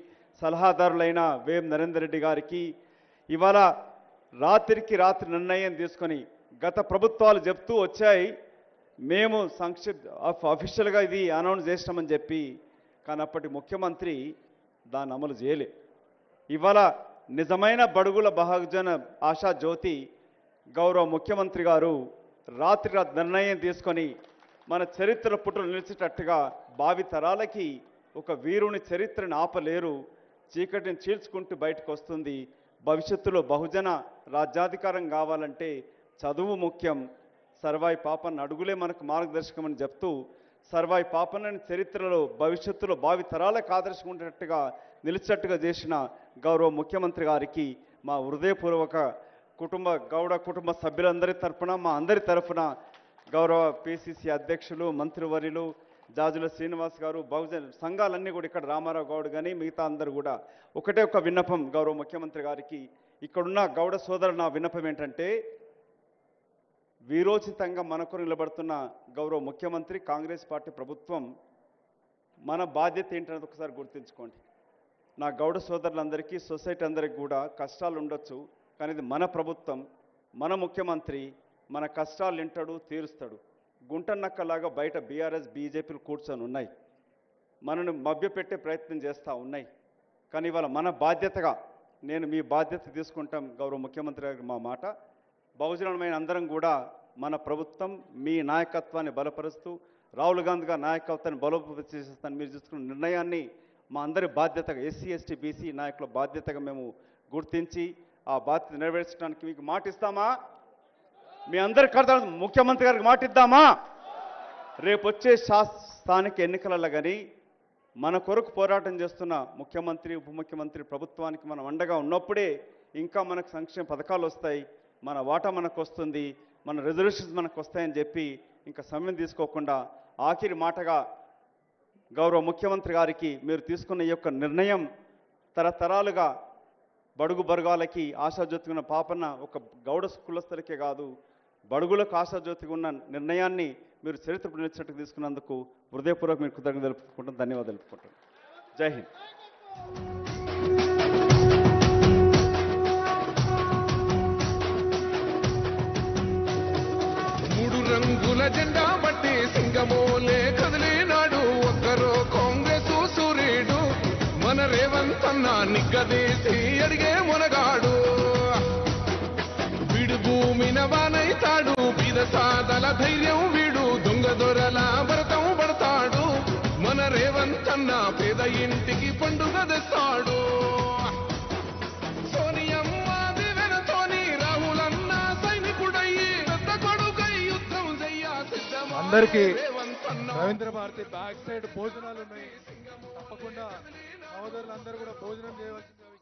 సలహాదారులైన వేం నరేందర్ రెడ్డి గారికి, ఇవాళ రాత్రికి రాత్రి నిర్ణయం తీసుకొని గత ప్రభుత్వాలు చెప్తూ వచ్చాయి మేము అఫీషియల్గా ఇది అనౌన్స్ చేసినామని చెప్పి, కానీ అప్పటి ముఖ్యమంత్రి దాన్ని అమలు చేయలే. ఇవాళ నిజమైన బడుగుల బహుజన ఆశా జ్యోతి గౌరవ ముఖ్యమంత్రి గారు రాత్రి నిర్ణయం తీసుకొని మన చరిత్ర పుటలు నిలిచేటట్టుగా భావి తరాలకి ఒక వీరుని చరిత్రను ఆపలేరు, చీకటిని చీల్చుకుంటూ బయటకు వస్తుంది, భవిష్యత్తులో బహుజన రాజ్యాధికారం కావాలంటే చదువు ముఖ్యం, సర్వాయి పాపన్న అడుగులే మనకు మార్గదర్శకం అని చెప్తూ సర్వాయి పాపన్నని చరిత్రలో భవిష్యత్తులో భావి తరాలకు ఆదర్శం ఉండేటట్టుగా నిలిచేట్టుగా చేసిన గౌరవ ముఖ్యమంత్రి గారికి మా హృదయపూర్వక గౌడ కుటుంబ సభ్యులందరి తరఫున మా అందరి తరఫున గౌరవ పిసిసి అధ్యక్షులు మంత్రివర్యులు జాజుల శ్రీనివాస్ గారు బహుజన సంఘాలన్నీ కూడా ఇక్కడ రామారావు గౌడ్ కానీ మిగతా అందరూ కూడా ఒకటే ఒక విన్నపం గౌరవ ముఖ్యమంత్రి గారికి, ఇక్కడున్న గౌడ సోదరు నా విన్నపం ఏంటంటే వీరోచితంగా మనకు నిలబడుతున్న గౌరవ ముఖ్యమంత్రి కాంగ్రెస్ పార్టీ ప్రభుత్వం మన బాధ్యత ఏంటనేది ఒకసారి గుర్తుంచుకోండి. నా గౌడ సోదరులందరికీ సొసైటీ అందరికీ కూడా కష్టాలు ఉండొచ్చు, కానీ ఇది మన ప్రభుత్వం, మన ముఖ్యమంత్రి మన కష్టాలు వింటాడు తీరుస్తాడు. గుంటన్నక్కలాగా బయట బీఆర్ఎస్ బీజేపీలు కూర్చొని ఉన్నాయి, మనను మభ్యపెట్టే ప్రయత్నం చేస్తూ ఉన్నాయి. కానీ ఇవాళ మన బాధ్యతగా నేను మీ బాధ్యత తీసుకుంటాం గౌరవ ముఖ్యమంత్రి గారికి మా మాట. బహుజనమైన అందరం కూడా మన ప్రభుత్వం మీ నాయకత్వాన్ని బలపరుస్తూ రాహుల్ గాంధీ గారి నాయకత్వాన్ని బలోపేతం చేసేస్తాను మీరు తీసుకున్న నిర్ణయాన్ని మా అందరి బాధ్యతగా ఎస్సీ ఎస్టీ బీసీ నాయకుల బాధ్యతగా మేము గుర్తించి ఆ బాధ్యత నెరవేర్చడానికి మీకు మాట ఇస్తామా? మీ అందరి కర్త ముఖ్యమంత్రి గారికి మాట ఇద్దామా? రేపు వచ్చే స్థానిక ఎన్నికలలో కానీ మన కొరకు పోరాటం చేస్తున్న ముఖ్యమంత్రి ఉప ముఖ్యమంత్రి ప్రభుత్వానికి మనం అండగా ఉన్నప్పుడే ఇంకా మనకు సంక్షేమ పథకాలు వస్తాయి, మన వాటా మనకు వస్తుంది, మన రిజర్వేషన్స్ మనకు వస్తాయని చెప్పి ఇంకా సమయం తీసుకోకుండా ఆఖరి మాటగా గౌరవ ముఖ్యమంత్రి గారికి మీరు తీసుకున్న ఈ యొక్క నిర్ణయం తరతరాలుగా బడుగు బర్గాలకి ఆశాజ్యోతిగా ఉన్న పాపన్న ఒక గౌడ కులస్తులకే కాదు బడుగులకు ఆశాజ్యోతిగా ఉన్న నిర్ణయాన్ని మీరు చరిత్ర నిలిచినట్టు తీసుకున్నందుకు హృదయపూర్వక మీరు కృతజ్ఞతలు తెలుపుకుంటాను, ధన్యవాదాలు తెలుపుకుంటాను. జై హింద్. మూడు రంగుల జెండా బట్టి సింగమోలే కదిలినాడు ఒక్కరో కాంగ్రెస్ సూర్యుడు మన రేవంత్ అన్న నిగ్గదీసి అడిగే మునగాడు. వీడు భూమిన వానైతాడు, బీద సాదల ధైర్యం వీడు, దొంగ దొరల భరతం పడతాడు. మన రేవంత్ అన్న పేద ఇంటికి పండుగ తెస్తాడు. సోనియమ్మ దివెనతోని రాహులన్న సైనికుడయ్యి పెద్ద కొడుకై యుద్ధం చెయ్య సిద్ధమా అందరికీ రేవంత్ అన్న. రవీంద్ర భారతి బ్యాక్ సైడ్ భోజనాలు ఉన్నాయి, తప్పకుండా సహోదరులందరూ కూడా భోజనం చేయవలసింది.